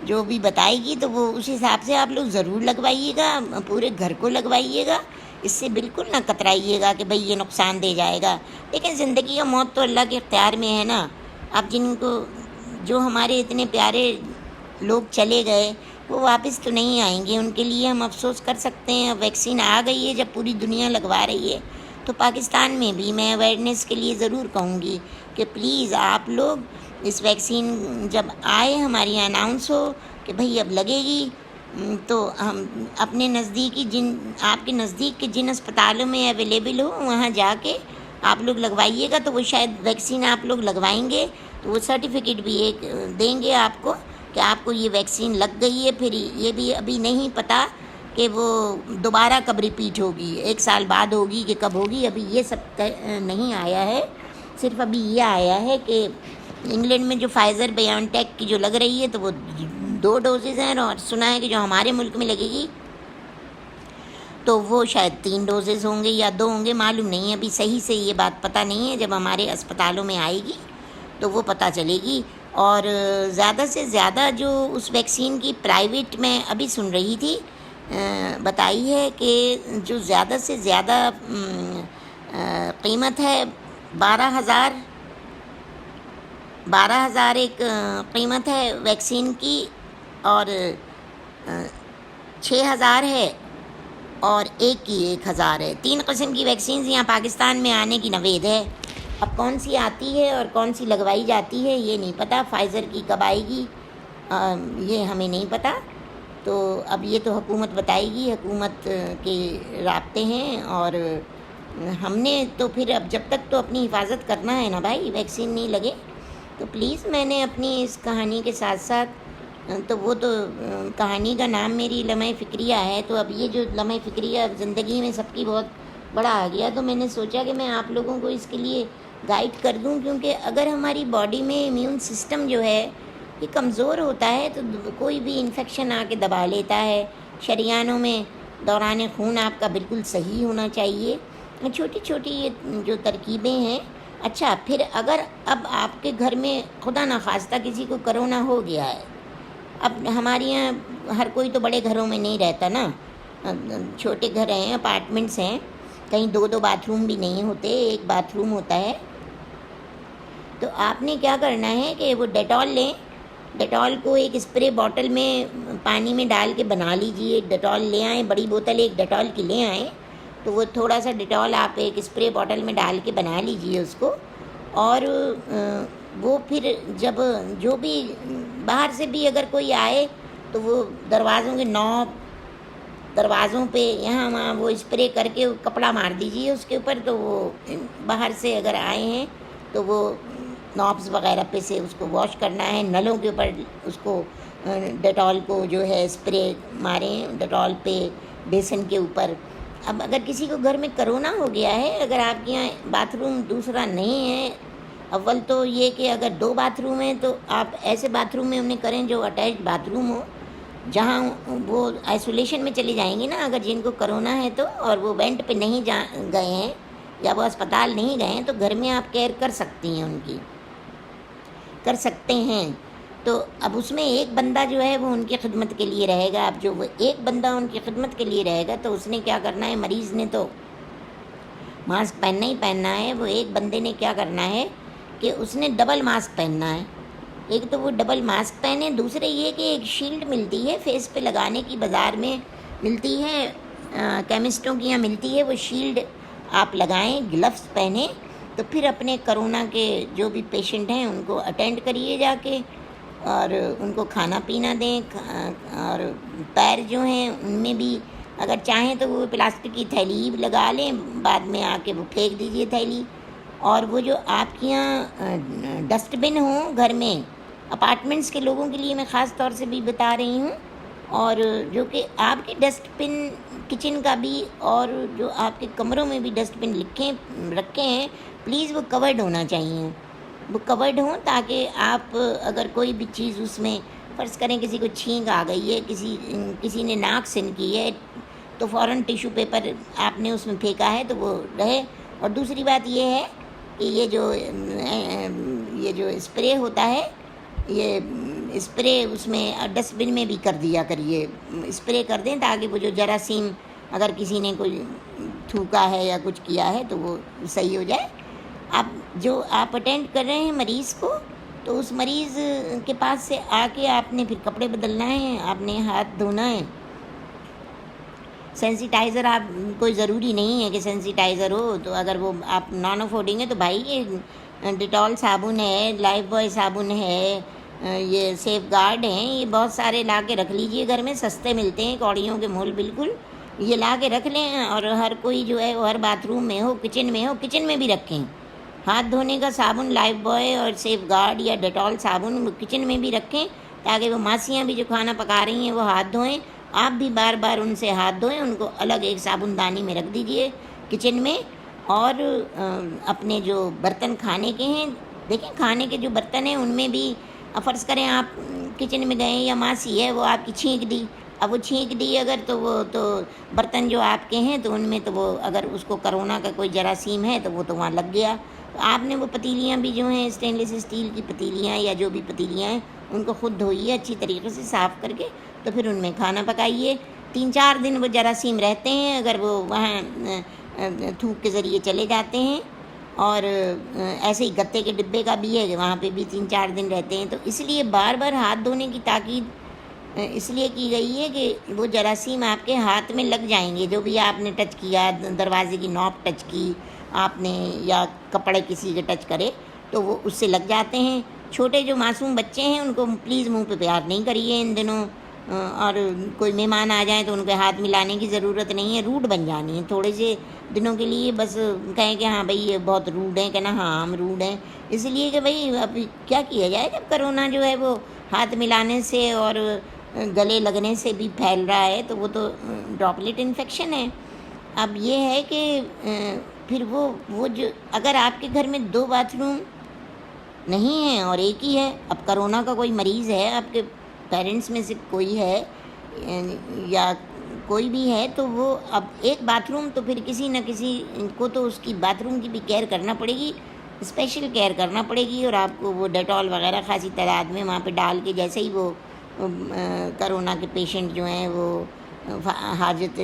جو بھی بتائے گی تو وہ اس حساب سے آپ لوگ ضرور لگوائیے گا، پورے گھر کو لگوائیے گا۔ اس سے بالکل نہ کترائیے گا کہ بھئی یہ نقصان دے جائے گا۔ لیکن زندگی اور موت تو اللہ کے اختیار میں ہے نا۔ اب جن کو جو ہمارے اتنے پیارے لوگ چلے گئے وہ واپس تو نہیں آئیں گے، ان کے لیے ہم افسوس کر سکتے ہیں۔ اب ویکسین آ گئی ہے، جب پوری دنیا لگوا رہی ہے تو پاکستان میں بھی میں اویئرنیس کے لیے ضرور کہوں گی کہ پلیز آپ لوگ اس ویکسین جب آئے ہمارے یہاں اناؤنس ہو کہ بھئی اب لگے گی، تو ہم اپنے نزدیکی آپ کے نزدیک کے جن اسپتالوں میں اویلیبل ہو وہاں جا کے آپ لوگ لگوائیے گا، تو وہ شاید ویکسین آپ لوگ لگوائیں گے تو وہ سرٹیفکیٹ بھی ایک دیں گے آپ کو کہ آپ کو یہ ویکسین لگ گئی ہے۔ پھر یہ بھی ابھی نہیں پتہ کہ وہ دوبارہ کب ریپیٹ ہوگی، 1 سال بعد ہوگی کہ کب ہوگی، ابھی یہ سب نہیں آیا ہے۔ صرف ابھی یہ آیا ہے کہ انگلینڈ میں جو فائزر بایو ٹیک کی جو لگ رہی ہے تو وہ 2 ڈوزز ہیں، اور سنا ہے کہ جو ہمارے ملک میں لگے گی تو وہ شاید 3 ڈوزز ہوں گے یا 2 ہوں گے، معلوم نہیں ہے، ابھی صحیح سے یہ بات پتہ نہیں ہے۔ جب ہمارے اسپتالوں میں آئے گی تو وہ پتہ چلے گی۔ اور زیادہ سے زیادہ جو اس ویکسین کی پرائیویٹ میں ابھی سن رہی تھی بتائی ہے کہ جو زیادہ سے زیادہ قیمت ہے 12,000 ایک قیمت ہے ویکسین کی، اور 6,000 ہے، اور ایک کی 1,000 ہے۔ 3 قسم کی ویکسینز یہاں پاکستان میں آنے کی نوید ہے۔ اب کون سی آتی ہے اور کون سی لگوائی جاتی ہے یہ نہیں پتہ، فائزر کی کب آئے گی یہ ہمیں نہیں پتہ۔ تو اب یہ تو حکومت بتائے گی، حکومت کے رابطے ہیں، اور ہم نے تو پھر اب جب تک تو اپنی حفاظت کرنا ہے نا بھائی، ویکسین نہیں لگے تو پلیز۔ میں نے اپنی اس کہانی کے ساتھ ساتھ تو وہ تو کہانی کا نام میری لمحہ فکریہ ہے، تو اب یہ جو لمحہ فکریہ زندگی میں سب کی بہت بڑا آ گیا، تو میں نے سوچا کہ میں آپ لوگوں کو اس کے لیے گائیڈ کر دوں، کیونکہ اگر ہماری باڈی میں امیون سسٹم جو ہے یہ کمزور ہوتا ہے تو کوئی بھی انفیکشن آ کے دبا لیتا ہے۔ شریانوں میں دوران خون آپ کا بالکل صحیح ہونا چاہیے۔ چھوٹی چھوٹی یہ جو ترکیبیں ہیں۔ اچھا، پھر اگر اب آپ کے گھر میں خدا نہ خواستہ کسی کو کرونا ہو گیا ہے، اب ہمارے یہاں ہر کوئی تو بڑے گھروں میں نہیں رہتا نا، چھوٹے گھر ہیں، اپارٹمنٹس ہیں، کہیں 2 باتھ روم بھی نہیں ہوتے، 1 باتھ روم ہوتا ہے۔ تو آپ نے کیا کرنا ہے کہ وہ ڈیٹول لیں، ڈیٹول کو ایک اسپرے باٹل میں پانی میں ڈال کے بنا لیجئے، ڈیٹول لے آئیں، بڑی بوتل ایک ڈیٹول کی لے آئیں، تو وہ تھوڑا سا ڈیٹول آپ ایک اسپرے باٹل میں ڈال کے بنا لیجئے اس کو، اور وہ پھر جب جو بھی باہر سے بھی اگر کوئی آئے تو وہ دروازوں کے نوب، دروازوں پہ یہاں وہاں وہ اسپرے کر کے کپڑا مار دیجیے اس کے اوپر، تو وہ باہر سے اگر آئے ہیں تو وہ نوبز وغیرہ پہ سے اس کو واش کرنا ہے، نلوں کے اوپر اس کو ڈیٹول کو جو ہے اسپرے ماریں ڈیٹول پہ، بیسن کے اوپر۔ اب اگر کسی کو گھر میں کرونا ہو گیا ہے، اگر آپ کے یہاں باتھ روم دوسرا نہیں ہے، اول تو یہ کہ اگر 2 باتھ روم ہیں تو آپ ایسے باتھ روم میں انہیں کریں جو اٹیچ باتھ روم ہو، جہاں وہ آئسولیشن میں چلے جائیں گے نا اگر جن کو کرونا ہے تو، اور وہ وینٹ پہ نہیں گئے ہیں یا وہ اسپتال نہیں گئے ہیں، تو گھر میں آپ کیئر کر سکتی ہیں، ان کی کر سکتے ہیں۔ تو اب اس میں ایک بندہ جو ہے وہ ان کی خدمت کے لیے رہے گا۔ اب جو وہ ایک بندہ ان کی خدمت کے لیے رہے گا تو اس نے کیا کرنا ہے، مریض نے تو ماسک پہننا ہی پہننا ہے۔ وہ ایک بندے نے کیا کرنا ہے کہ اس نے ڈبل ماسک پہننا ہے۔ ایک تو وہ ڈبل ماسک پہنے، دوسرے یہ کہ ایک شیلڈ ملتی ہے فیس پہ لگانے کی، بازار میں ملتی ہے، کیمسٹوں کی یہاں ملتی ہے، وہ شیلڈ آپ لگائیں، گلفز پہنیں، تو پھر اپنے کرونا کے جو بھی پیشنٹ ہیں ان کو اٹینڈ کریے جا کے، اور ان کو کھانا پینا دیں، اور پیر جو ہیں ان میں بھی اگر چاہیں تو وہ پلاسٹک کی تھیلی لگا لیں، بعد میں آ کے وہ پھینک دیجیے تھیلی۔ اور وہ جو آپ کے یہاں ڈسٹ بن ہوں گھر میں، اپارٹمنٹس کے لوگوں کے لیے میں خاص طور سے بھی بتا رہی ہوں، اور جو کہ آپ کے ڈسٹ بن کچن کا بھی اور جو آپ کے کمروں میں بھی ڈسٹ بن رکھے ہیں، پلیز وہ کورڈ ہونا چاہیے، وہ کورڈ ہوں، تاکہ آپ اگر کوئی بھی چیز اس میں فرض کریں کسی کو چھینک آ گئی ہے، کسی نے ناک سن کی ہے، تو فوراً ٹیشو پیپر آپ نے اس میں پھینکا ہے تو وہ رہے۔ اور دوسری بات یہ ہے کہ یہ جو اسپرے ہوتا ہے، یہ اسپرے اس میں ڈسٹ بن میں بھی کر دیا کریے، اسپرے کر دیں تاکہ وہ جو جراثیم اگر کسی نے کوئی تھوکا ہے یا کچھ کیا ہے تو وہ صحیح ہو جائے۔ آپ اٹینڈ کر رہے ہیں مریض کو، تو اس مریض کے پاس سے آ کے آپ نے پھر کپڑے بدلنا ہے، آپ نے ہاتھ دھونا ہے۔ سینسیٹائزر آپ کوئی ضروری نہیں ہے کہ سینسیٹائزر ہو، تو اگر وہ آپ نان افورڈنگ ہے تو بھائی یہ ڈیٹول صابن ہے، لائف بوائے صابن ہے، یہ سیف گارڈ ہیں، یہ بہت سارے لا کے رکھ لیجئے گھر میں، سستے ملتے ہیں کوڑیوں کے مول بالکل، یہ لا کے رکھ لیں۔ اور ہر کوئی جو ہے وہ ہر باتھ روم میں ہو، کچن میں بھی رکھیں، ہاتھ دھونے کا صابن لائف بوائے اور سیف گارڈ یا ڈیٹول صابن کچن میں بھی رکھیں، تاکہ وہ ماسیاں بھی جو کھانا پکا رہی ہیں وہ ہاتھ دھوئیں، آپ بھی بار بار ان سے ہاتھ دھوئیں، ان کو الگ ایک صابن دانی میں رکھ دیجئے کچن میں۔ اور اپنے جو برتن کھانے کے ہیں، دیکھیں کھانے کے جو برتن ہیں ان میں بھی فرض کریں آپ کچن میں گئے یا ماسی ہے وہ آپ کی چھینک دی، اب وہ چھینک دی اگر تو برتن جو آپ کے ہیں تو ان میں تو وہ اگر اس کو کرونا کا کوئی جراثیم ہے تو وہ تو وہاں لگ گیا، تو آپ نے وہ پتیلیاں بھی جو ہیں اسٹین لیس اسٹیل کی پتیلیاں یا جو بھی پتیلیاں ہیں ان کو خود دھوئیے اچھی طریقے سے صاف کر کے، تو پھر ان میں کھانا پکائیے۔ 3-4 دن وہ جراثیم رہتے ہیں، اگر وہ وہاں تھوک کے ذریعے چلے جاتے ہیں، اور ایسے ہی گتے کے ڈبے کا بھی ہے کہ وہاں پہ بھی 3-4 دن رہتے ہیں، تو اس لیے بار بار ہاتھ دھونے کی تاکید اس لیے کی گئی ہے کہ وہ جراثیم آپ کے ہاتھ میں لگ جائیں گے، جو بھی آپ نے ٹچ کیا، دروازے کی نوب ٹچ کی آپ نے یا کپڑے کسی کے ٹچ کرے تو وہ اس سے لگ جاتے ہیں۔ چھوٹے جو معصوم بچے ہیں ان کو پلیز منہ پہ پیار نہیں کریے ان دنوں، اور کوئی مہمان آ جائیں تو ان کے ہاتھ ملانے کی ضرورت نہیں ہے، روڈ بن جانی ہے تھوڑے سے دنوں کے لیے، بس کہیں کہ ہاں بھئی یہ بہت روڈ ہیں، کہنا ہاں ہم روڈ ہیں، اس لیے کہ بھئی اب کیا کیا جائے جب کرونا جو ہے وہ ہاتھ ملانے سے اور گلے لگنے سے بھی پھیل رہا ہے، تو وہ تو ڈراپلیٹ انفیکشن ہے۔ اب یہ ہے کہ پھر وہ جو اگر آپ کے گھر میں 2 باتھ روم نہیں ہیں اور ایک ہی ہے، اب کرونا کا کوئی مریض ہے، آپ کے پیرنٹس میں سے کوئی ہے یا کوئی بھی ہے، تو وہ اب ایک باتھ روم تو پھر کسی نہ کسی کو تو اس کی باتھ روم کی بھی کیئر کرنا پڑے گی، اسپیشل کیئر کرنا پڑے گی، اور آپ کو وہ ڈیٹول وغیرہ خاصی تعداد میں وہاں پہ ڈال کے، جیسے ہی وہ کرونا کے پیشنٹ جو ہیں وہ حاجت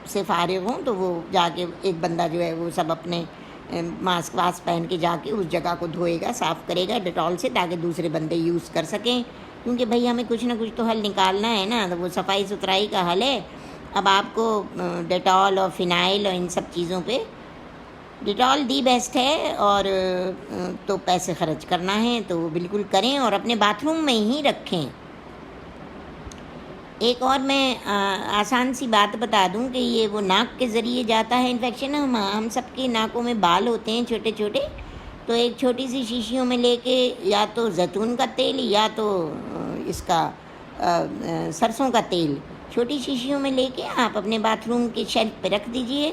سے فارغ ہوں تو وہ جا کے ایک بندہ جو ہے وہ سب اپنے ماسک واسک پہن کے جا کے اس جگہ کو دھوئے گا، صاف کرے گا ڈیٹول سے، تاکہ دوسرے بندے یوز کر سکیں، کیونکہ بھئی ہمیں کچھ نہ کچھ تو حل نکالنا ہے نا، تو وہ صفائی ستھرائی کا حل ہے۔ اب آپ کو ڈیٹول اور فنائل اور ان سب چیزوں پہ ڈیٹول دی بیسٹ ہے، اور تو پیسے خرچ کرنا ہے تو وہ بالکل کریں اور اپنے باتھ روم میں ہی رکھیں۔ ایک اور میں آسان سی بات بتا دوں کہ یہ وہ ناک کے ذریعے جاتا ہے انفیکشن، ہم سب کے ناکوں میں بال ہوتے ہیں چھوٹے چھوٹے، تو ایک چھوٹی سی شیشیوں میں لے کے یا تو زیتون کا تیل یا تو اس کا سرسوں کا تیل چھوٹی شیشیوں میں لے کے آپ اپنے باتھ روم کے شیلف پہ رکھ دیجئے،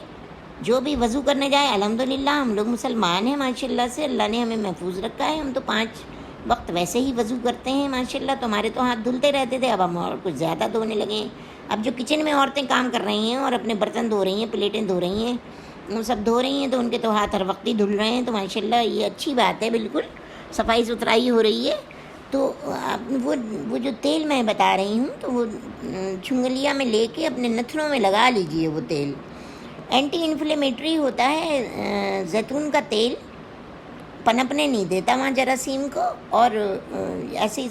جو بھی وضو کرنے جائے، الحمدللہ ہم لوگ مسلمان ہیں ماشاءاللہ سے، اللہ نے ہمیں محفوظ رکھا ہے، ہم تو 5 وقت ویسے ہی وضو کرتے ہیں ماشاءاللہ، تو ہمارے تو ہاتھ دھلتے رہتے تھے، اب ہم اور کچھ زیادہ دھونے لگے ہیں۔ اب جو کچن میں عورتیں کام کر رہی ہیں اور اپنے برتن دھو رہی ہیں، پلیٹیں دھو رہی ہیں، وہ سب دھو رہی ہیں، تو ان کے تو ہاتھ ہر وقت ہی دھل رہے ہیں، تو ماشاءاللہ یہ اچھی بات ہے، بالکل صفائی ستھرائی ہو رہی ہے۔ تو وہ جو تیل میں بتا رہی ہوں تو وہ چنگلیا میں لے کے اپنے نتھنوں میں لگا لیجئے، وہ تیل اینٹی انفلیمیٹری ہوتا ہے، زیتون کا تیل پنپنے نہیں دیتا وہاں جراثیم کو، اور ایسے ہی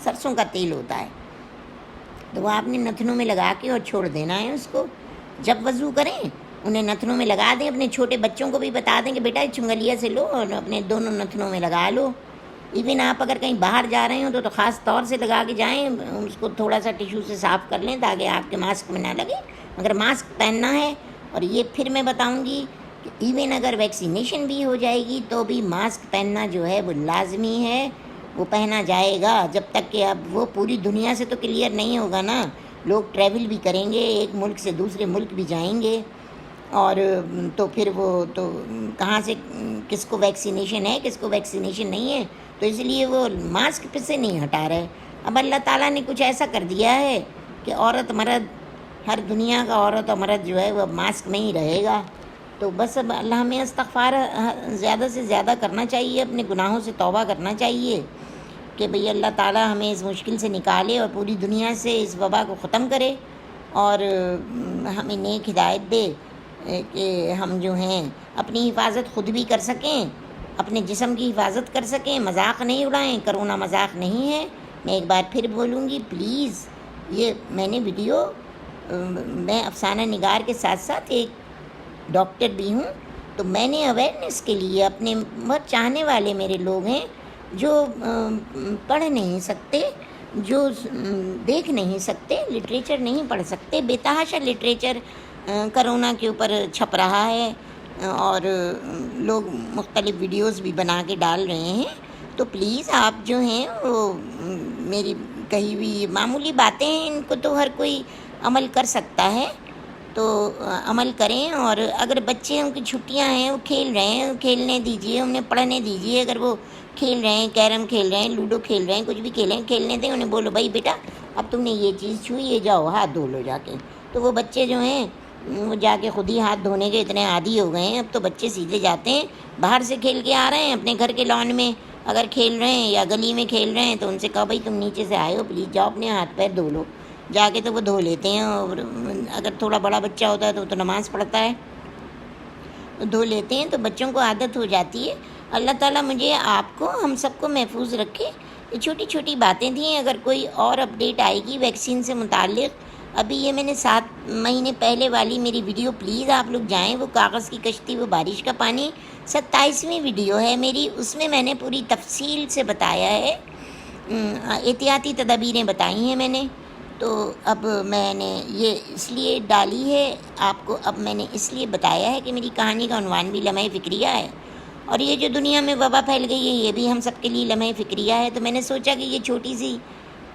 سرسوں کا تیل ہوتا ہے، تو وہ آپ نے نتنوں میں لگا کے اور چھوڑ دینا ہے اس کو، جب وضو کریں انہیں نتنوں میں لگا دیں، اپنے چھوٹے بچوں کو بھی بتا دیں کہ بیٹا چنگلیا سے لو اور اپنے دونوں نتنوں میں لگا لو، ایون آپ اگر کہیں باہر جا رہے ہوں تو خاص طور سے لگا کے جائیں، اس کو تھوڑا سا ٹیشو سے صاف کر لیں تاکہ آپ کے ماسک میں نہ لگے. اگر ماسک پہننا ہے، اور یہ پھر میں بتاؤں گی کہ ایون اگر ویکسینیشن بھی ہو جائے گی تو بھی ماسک پہننا جو ہے وہ لازمی ہے، وہ پہنا جائے گا جب تک کہ اب وہ پوری دنیا سے تو کلیئر نہیں ہوگا نا. لوگ ٹریول بھی کریں گے، ایک ملک سے دوسرے ملک بھی جائیں گے، اور تو پھر وہ تو کہاں سے کس کو ویکسینیشن ہے کس کو ویکسینیشن نہیں ہے، تو اس لیے وہ ماسک پہ سے نہیں ہٹا رہے. اب اللہ تعالیٰ نے کچھ ایسا کر دیا ہے کہ عورت مرد، ہر دنیا کا عورت اور مرد جو ہے وہ ماسک میں ہی رہے گا. تو بس اب اللہ ہمیں استغفار زیادہ سے زیادہ کرنا چاہیے، اپنے گناہوں سے توبہ کرنا چاہیے کہ بھئی اللہ تعالیٰ ہمیں اس مشکل سے نکالے اور پوری دنیا سے اس وبا کو ختم کرے، اور ہمیں نیک ہدایت دے کہ ہم جو ہیں اپنی حفاظت خود بھی کر سکیں، اپنے جسم کی حفاظت کر سکیں. مذاق نہیں اڑائیں، کرونا مذاق نہیں ہے. میں ایک بار پھر بولوں گی، پلیز یہ میں نے ویڈیو، میں افسانہ نگار کے ساتھ ساتھ ایک ڈاکٹر بھی ہوں، تو میں نے اویئرنیس کے لیے اپنے بہت چاہنے والے میرے لوگ ہیں جو پڑھ نہیں سکتے، جو دیکھ نہیں سکتے، لٹریچر نہیں پڑھ سکتے، بے تحاشا لٹریچر کرونا کے اوپر چھپ رہا ہے، اور لوگ مختلف ویڈیوز بھی بنا کے ڈال رہے ہیں. تو پلیز آپ جو ہیں وہ میری کہی ہوئی معمولی باتیں ہیں، ان کو تو ہر کوئی عمل کر سکتا ہے، تو عمل کریں. اور اگر بچوں کی چھٹیاں ہیں، وہ کھیل رہے ہیں، کھیلنے دیجیے، انہیں پڑھنے دیجیے. اگر وہ کھیل رہے ہیں، کیرم کھیل رہے ہیں، لوڈو کھیل رہے ہیں، کچھ بھی کھیلیں، کھیلنے دیں. انہیں بولو بھائی بیٹا اب تم نے یہ چیز چھوئی، یہ جاؤ ہاتھ دھو لو جا کے. تو وہ بچے جو ہیں وہ جا کے خود ہی ہاتھ دھونے کے اتنے عادی ہو گئے ہیں. اب تو بچے سیدھے جاتے ہیں، باہر سے کھیل کے آ رہے ہیں اپنے گھر کے لان میں اگر کھیل رہے ہیں یا گلی میں کھیل رہے ہیں تو ان سے کہا بھائی تم نیچے سے آئے ہو، پلیز جاؤ اپنے ہاتھ پیر دھو لو. جا کے تو وہ دھو لیتے ہیں. اور اگر تھوڑا بڑا بچہ ہوتا ہے تو وہ تو نماز پڑھتا ہے، دھو لیتے ہیں. تو بچوں کو عادت ہو جاتی ہے. اللہ تعالیٰ مجھے آپ کو ہم سب کو محفوظ رکھے. یہ چھوٹی چھوٹی باتیں تھیں. اگر کوئی اور اپڈیٹ آئے گی ویکسین سے متعلق، ابھی یہ میں نے 7 مہینے پہلے والی میری ویڈیو پلیز آپ لوگ جائیں، وہ کاغذ کی کشتی وہ بارش کا پانی 27ویں ویڈیو ہے میری، اس میں میں نے پوری تفصیل سے بتایا ہے، احتیاطی تدابیریں بتائی ہیں میں نے. تو اب میں نے یہ اس لیے ڈالی ہے آپ کو، اب میں نے اس لیے بتایا ہے کہ میری کہانی کا عنوان بھی لمحہ فکریہ ہے، اور یہ جو دنیا میں وبا پھیل گئی ہے یہ بھی ہم سب کے لیے لمحہ فکریہ ہے. تو میں نے سوچا کہ یہ چھوٹی سی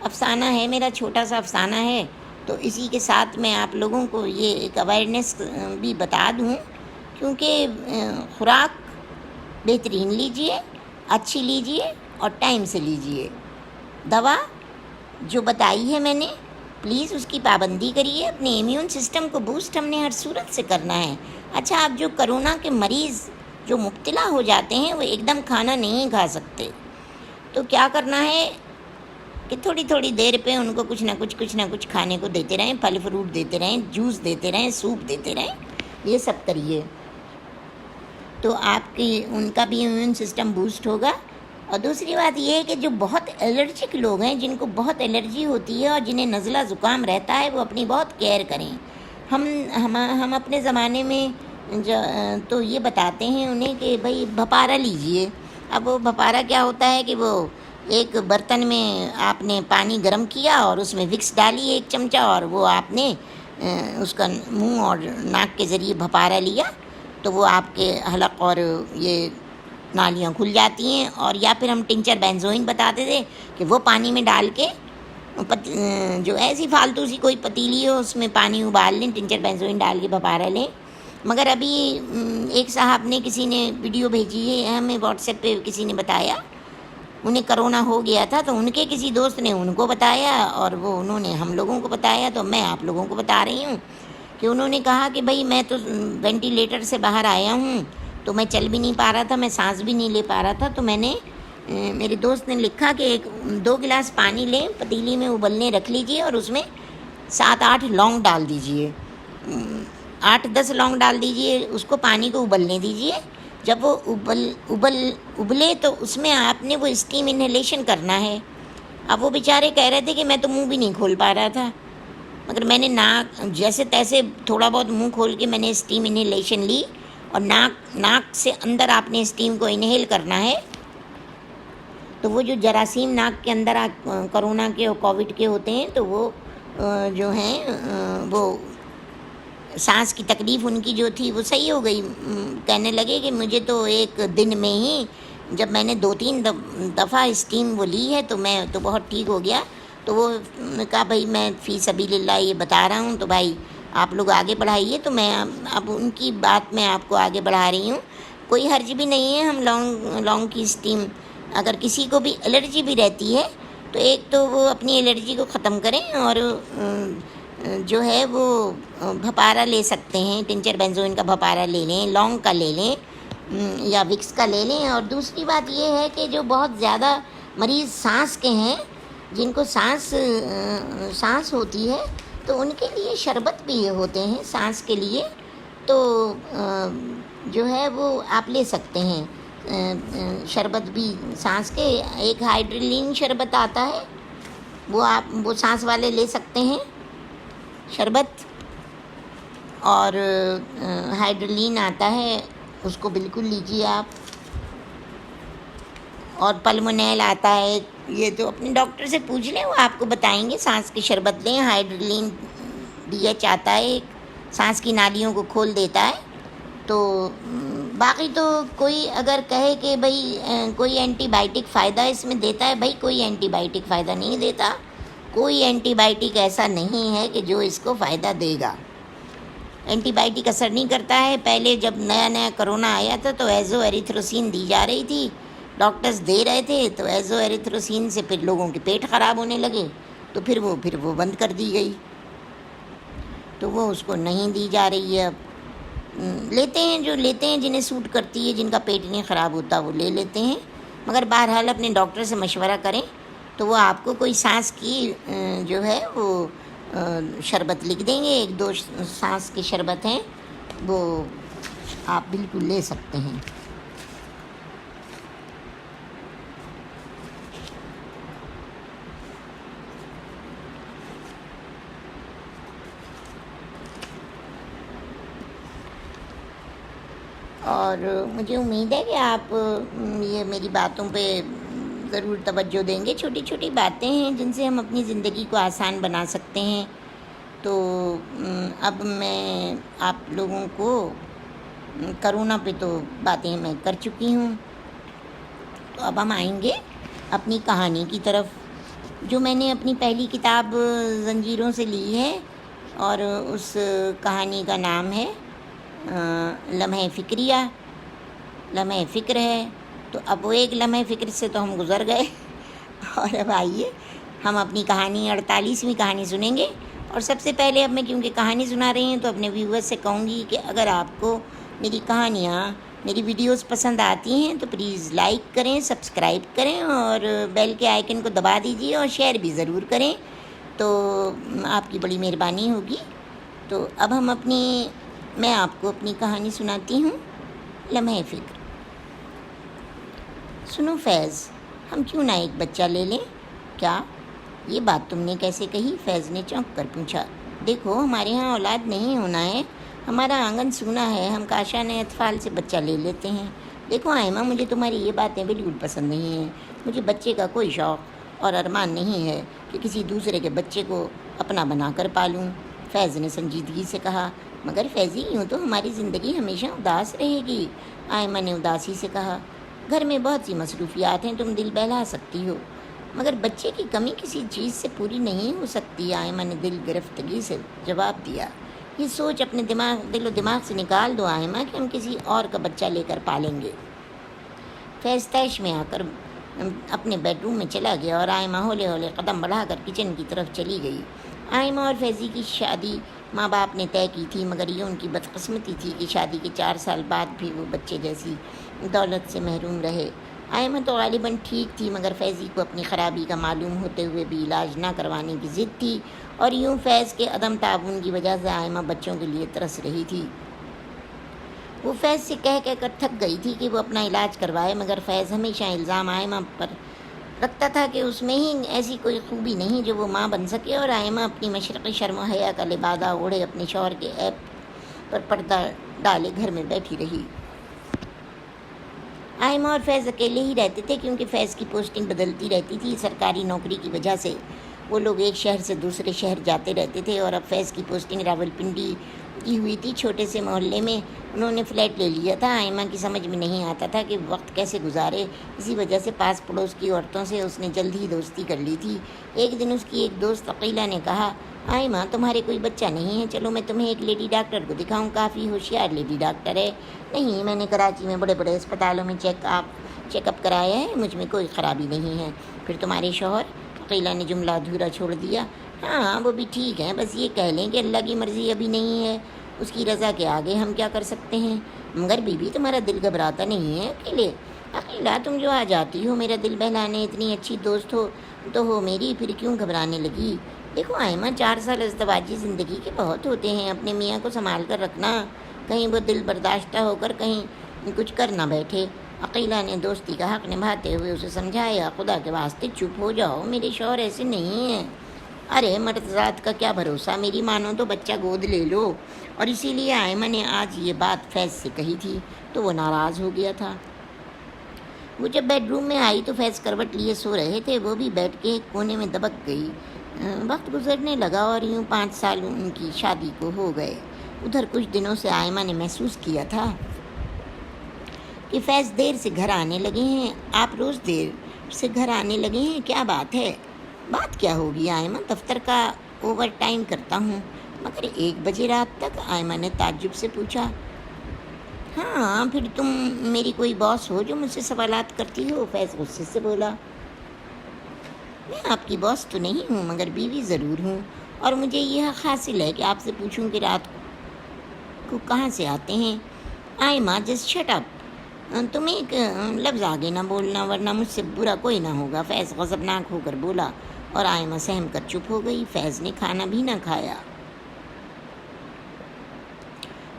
افسانہ ہے، میرا چھوٹا سا افسانہ ہے، تو اسی کے ساتھ میں آپ لوگوں کو یہ ایک اویئرنیس بھی بتا دوں. کیونکہ خوراک بہترین لیجئے، اچھی لیجئے اور ٹائم سے لیجئے. دوا جو بتائی ہے میں نے پلیز اس کی پابندی کریے. اپنے ایمیون سسٹم کو بوسٹ ہم نے ہر صورت سے کرنا ہے. اچھا، آپ جو کرونا کے مریض جو مبتلا ہو جاتے ہیں وہ ایک دم کھانا نہیں کھا سکتے، تو کیا کرنا ہے کہ تھوڑی تھوڑی دیر پہ ان کو کچھ نہ کچھ کھانے کو دیتے رہیں، پھل فروٹ دیتے رہیں، جوس دیتے رہیں، سوپ دیتے رہیں، یہ سب کریے تو آپ کی ان کا بھی ایمیون سسٹم بوسٹ ہوگا. اور دوسری بات یہ ہے کہ جو بہت الرجک لوگ ہیں، جن کو بہت الرجی ہوتی ہے اور جنہیں نزلہ زکام رہتا ہے، وہ اپنی بہت کیئر کریں. ہم اپنے زمانے میں تو یہ بتاتے ہیں انہیں کہ بھائی بھپارا لیجئے. اب وہ بھپارا کیا ہوتا ہے کہ وہ ایک برتن میں آپ نے پانی گرم کیا اور اس میں وکس ڈالی 1 چمچہ، اور وہ آپ نے اس کا منہ اور ناک کے ذریعے بھپارا لیا تو وہ آپ کے حلق اور یہ نالیاں کھل جاتی ہیں. اور یا پھر ہم ٹنچر بینزوئن بتاتے تھے کہ وہ پانی میں ڈال کے جو ایسی فالتو سی کوئی پتیلی ہو اس میں پانی ابال لیں، ٹنچر بینزوئن ڈال کے بھپارا لیں. مگر ابھی ایک صاحب نے کسی نے ویڈیو بھیجی ہے ہمیں واٹس ایپ پہ، کسی نے بتایا انہیں کرونا ہو گیا تھا تو ان کے کسی دوست نے ان کو بتایا اور وہ انہوں نے ہم لوگوں کو بتایا. تو میں آپ لوگوں کو بتا رہی ہوں کہ انہوں نے کہا کہ بھائی میں تو وینٹیلیٹر سے باہر آیا ہوں تو میں چل بھی نہیں پا رہا تھا، میں سانس بھی نہیں لے پا رہا تھا. تو میں نے میرے دوست نے لکھا کہ 2 گلاس پانی لیں، پتیلی میں ابلنے رکھ لیجئے اور اس میں 7-8 لونگ ڈال دیجئے، 8-10 لونگ ڈال دیجئے، اس کو پانی کو ابلنے دیجئے. جب وہ ابلے تو اس میں آپ نے وہ اسٹیم انہیلیشن کرنا ہے. اب وہ بیچارے کہہ رہے تھے کہ میں تو منہ بھی نہیں کھول پا رہا تھا، مگر میں نے ناک جیسے تیسے تھوڑا بہت منہ کھول کے میں نے اسٹیم انہیلیشن لی. اور ناک سے اندر آپ نے اسٹیم کو انہیل کرنا ہے. تو وہ جو جراثیم ناک کے اندر کرونا کے اور کووڈ کے ہوتے ہیں تو وہ جو ہیں وہ سانس کی تکلیف ان کی جو تھی وہ صحیح ہو گئی. کہنے لگے کہ مجھے تو ایک دن میں ہی جب میں نے 2-3 دفعہ اسٹیم وہ لی ہے تو میں تو بہت ٹھیک ہو گیا. تو وہ کہا بھائی میں فی سبیل اللہ یہ بتا رہا ہوں تو بھائی آپ لوگ آگے بڑھائیے. تو میں اب ان کی بات میں آپ کو آگے بڑھا رہی ہوں. کوئی حرج بھی نہیں ہے ہم لونگ کی اسٹیم اگر کسی کو بھی الرجی بھی رہتی ہے تو ایک تو وہ اپنی الرجی کو ختم کریں اور جو ہے وہ بھپارا لے سکتے ہیں. ٹنچر بینزوئن کا بھپارا لے لیں, لونگ کا لے لیں یا وکس کا لے لیں. اور دوسری بات یہ ہے کہ جو بہت زیادہ مریض سانس کے ہیں جن کو سانس ہوتی ہے تو ان کے لیے شربت بھی ہوتے ہیں سانس کے لیے. تو جو ہے وہ آپ لے سکتے ہیں شربت بھی سانس کے. ایک ہائیڈرلین شربت آتا ہے وہ سانس والے لے سکتے ہیں شربت. اور ہائیڈرلین آتا ہے اس کو بالکل لیجیے آپ. اور پلمونیل آتا ہے, یہ تو اپنے ڈاکٹر سے پوچھ لیں وہ آپ کو بتائیں گے. سانس کی شربت لیں. ہائیڈرلین DH آتا ہے ایک, سانس کی نالیوں کو کھول دیتا ہے. تو باقی تو کوئی اگر کہے کہ بھئی کوئی اینٹی بائیوٹک فائدہ اس میں دیتا ہے, بھئی کوئی اینٹی بائیوٹک فائدہ نہیں دیتا. کوئی اینٹی بائیوٹک ایسا نہیں ہے کہ جو اس کو فائدہ دے گا. اینٹی بائیوٹک اثر نہیں کرتا ہے. پہلے جب نیا کرونا آیا تھا تو ایزو ایریتھروسین دی جا رہی تھی, ڈاکٹرز دے رہے تھے. تو ایزو ایریتھروسین سے پھر لوگوں کے پیٹ خراب ہونے لگے تو پھر وہ بند کر دی گئی. تو وہ اس کو نہیں دی جا رہی ہے. اب لیتے ہیں جنہیں سوٹ کرتی ہے, جن کا پیٹ نہیں خراب ہوتا وہ لے لیتے ہیں. مگر بہرحال اپنے ڈاکٹر سے مشورہ کریں تو وہ آپ کو کوئی سانس کی جو ہے وہ شربت لکھ دیں گے. 1-2 سانس کی شربت ہیں وہ آپ بالکل لے سکتے ہیں. اور مجھے امید ہے کہ آپ یہ میری باتوں پہ ضرور توجہ دیں گے. چھوٹی چھوٹی باتیں ہیں جن سے ہم اپنی زندگی کو آسان بنا سکتے ہیں. تو اب میں آپ لوگوں کو کرونا پہ تو باتیں میں کر چکی ہوں. تو اب ہم آئیں گے اپنی کہانی کی طرف جو میں نے اپنی پہلی کتاب زنجیروں سے لی ہے. اور اس کہانی کا نام ہے لمحہ فکریہ. لمحہ فکر ہے. تو اب وہ ایک لمحہ فکر سے تو ہم گزر گئے اور اب آئیے ہم اپنی کہانی 48ویں کہانی سنیں گے. اور سب سے پہلے اب میں کیونکہ کہانی سنا رہی ہوں تو اپنے ویورز سے کہوں گی کہ اگر آپ کو میری کہانیاں میری ویڈیوز پسند آتی ہیں تو پلیز لائک کریں, سبسکرائب کریں اور بیل کے آئیکن کو دبا دیجیے اور شیئر بھی ضرور کریں تو آپ کی بڑی مہربانی ہوگی. تو اب میں آپ کو اپنی کہانی سناتی ہوں لمحہ فکر. سنو فیض, ہم کیوں نہ ایک بچہ لے لیں؟ کیا یہ بات تم نے کیسے کہی؟ فیض نے چونک کر پوچھا. دیکھو ہمارے ہاں اولاد نہیں ہونا ہے, ہمارا آنگن سونا ہے, ہم کاشانِ اطفال سے بچہ لے لیتے ہیں. دیکھو آئمہ, مجھے تمہاری یہ باتیں بالکل پسند نہیں ہیں. مجھے بچے کا کوئی شوق اور ارمان نہیں ہے کہ کسی دوسرے کے بچے کو اپنا بنا کر پالوں. فیض نے سنجیدگی سے کہا. مگر فیضی یوں تو ہماری زندگی ہمیشہ اداس رہے گی, آئمہ نے اداسی سے کہا. گھر میں بہت سی مصروفیات ہیں, تم دل بہلا سکتی ہو, مگر بچے کی کمی کسی چیز سے پوری نہیں ہو سکتی. آئمہ نے دل گرفتگی سے جواب دیا. یہ سوچ اپنے دل و دماغ سے نکال دو آئمہ کہ ہم کسی اور کا بچہ لے کر پالیں گے. فیض طیش میں آ کر اپنے بیڈ روم میں چلا گیا اور آئمہ ہولے ہولے قدم بڑھا کر کچن کی طرف چلی گئی. آئمہ اور فیضی کی شادی ماں باپ نے طے کی تھی, مگر یہ ان کی بدقسمتی تھی کہ شادی کے 4 سال بعد بھی وہ بچے جیسی دولت سے محروم رہے. آئمہ تو غالباً ٹھیک تھی, مگر فیضی کو اپنی خرابی کا معلوم ہوتے ہوئے بھی علاج نہ کروانے کی ضد تھی. اور یوں فیض کے عدم تعاون کی وجہ سے آئمہ بچوں کے لیے ترس رہی تھی. وہ فیض سے کہہ کر تھک گئی تھی کہ وہ اپنا علاج کروائے, مگر فیض ہمیشہ الزام آئمہ پر رکھتا تھا کہ اس میں ہی ایسی کوئی خوبی نہیں جو وہ ماں بن سکے. اور آئمہ اپنی مشرقی شرم و حیا کا لبادہ اوڑھے اپنے شوہر کے عیب پر پردہ ڈالے گھر میں بیٹھی رہی. آئمہ اور فیض اکیلے ہی رہتے تھے کیونکہ فیض کی پوسٹنگ بدلتی رہتی تھی سرکاری نوکری کی وجہ سے۔ وہ لوگ ایک شہر سے دوسرے شہر جاتے رہتے تھے اور اب فیض کی پوسٹنگ راولپنڈی کی ہوئی تھی، چھوٹے سے محلے میں انہوں نے فلیٹ لے لیا تھا۔ آئمہ کی سمجھ میں نہیں آتا تھا کہ وقت کیسے گزارے، اسی وجہ سے پاس پڑوس کی عورتوں سے اس نے جلد ہی دوستی کر لی تھی۔ ایک دن اس کی ایک دوست عقیلہ نے کہا، آئمہ تمہارے کوئی بچہ نہیں ہے، چلو میں تمہیں ایک لیڈی ڈاکٹر کو دکھاؤں، کافی ہوشیار لیڈی ڈاکٹر ہے۔ نہیں، میں نے کراچی میں بڑے بڑے اسپتالوں میں چیک اپ کرایا ہے، مجھ میں کوئی خرابی نہیں ہے۔ پھر تمہارے شوہر؟ عقیلہ نے جملہ ادھورا چھوڑ دیا۔ ہاں وہ بھی ٹھیک ہے، بس یہ کہہ لیں کہ اللہ کی مرضی ابھی نہیں ہے، اس کی رضا کے آگے ہم کیا کر سکتے ہیں۔ مگر بی بی تمہارا دل گھبراتا نہیں ہے اکیلے؟ عقیلہ تم جو آ جاتی ہو میرا دل بہلانے، اتنی اچھی دوست ہو میری، پھر کیوں گھبرانے لگی؟ دیکھو آئمہ، 4 سال ازدواجی زندگی کے بہت ہوتے ہیں، اپنے میاں کو سنبھال کر رکھنا، کہیں وہ دل برداشتہ ہو کر کہیں کچھ کر نہ بیٹھے۔ عقیلہ نے دوستی کا حق نبھاتے ہوئے اسے سمجھایا، خدا کے واسطے چپ ہو جاؤ، میرے شوہر ایسے نہیں ہیں۔ ارے مرد ذات کا کیا بھروسہ، میری مانو تو بچہ گود لے لو۔ اور اسی لیے آئمہ نے آج یہ بات فیض سے کہی تھی تو وہ ناراض ہو گیا تھا۔ وہ جب بیڈ روم میں آئی تو فیض کروٹ لیے سو رہے تھے، وہ بھی بیٹھ کے ایک کونے میں دبک گئی۔ وقت گزرنے لگا اور یوں 5 سال ان کی شادی کو ہو گئے۔ ادھر کچھ دنوں سے آئمہ نے محسوس کیا تھا کہ فیض دیر سے گھر آنے لگے ہیں۔ آپ روز دیر سے گھر آنے لگے ہیں، کیا بات ہے؟ بات کیا ہوگی آئمہ، دفتر کا اوور ٹائم کرتا ہوں۔ مگر 1 بجے رات تک؟ آئمہ نے تعجب سے پوچھا۔ ہاں، پھر تم میری کوئی باس ہو جو مجھ سے سوالات کرتی ہو؟ فیض غصے سے بولا۔ میں آپ کی باس تو نہیں ہوں، مگر بیوی ضرور ہوں، اور مجھے یہ حق حاصل ہے کہ آپ سے پوچھوں کہ رات کو کہاں سے آتے ہیں۔ آئمہ جسٹ شٹ اپ، تم ایک لفظ آگے نہ بولنا ورنہ مجھ سے برا کوئی نہ ہوگا، فیض غضبناک ہو کر بولا، اور آئمہ سہم کر چپ ہو گئی۔ فیض نے کھانا بھی نہ کھایا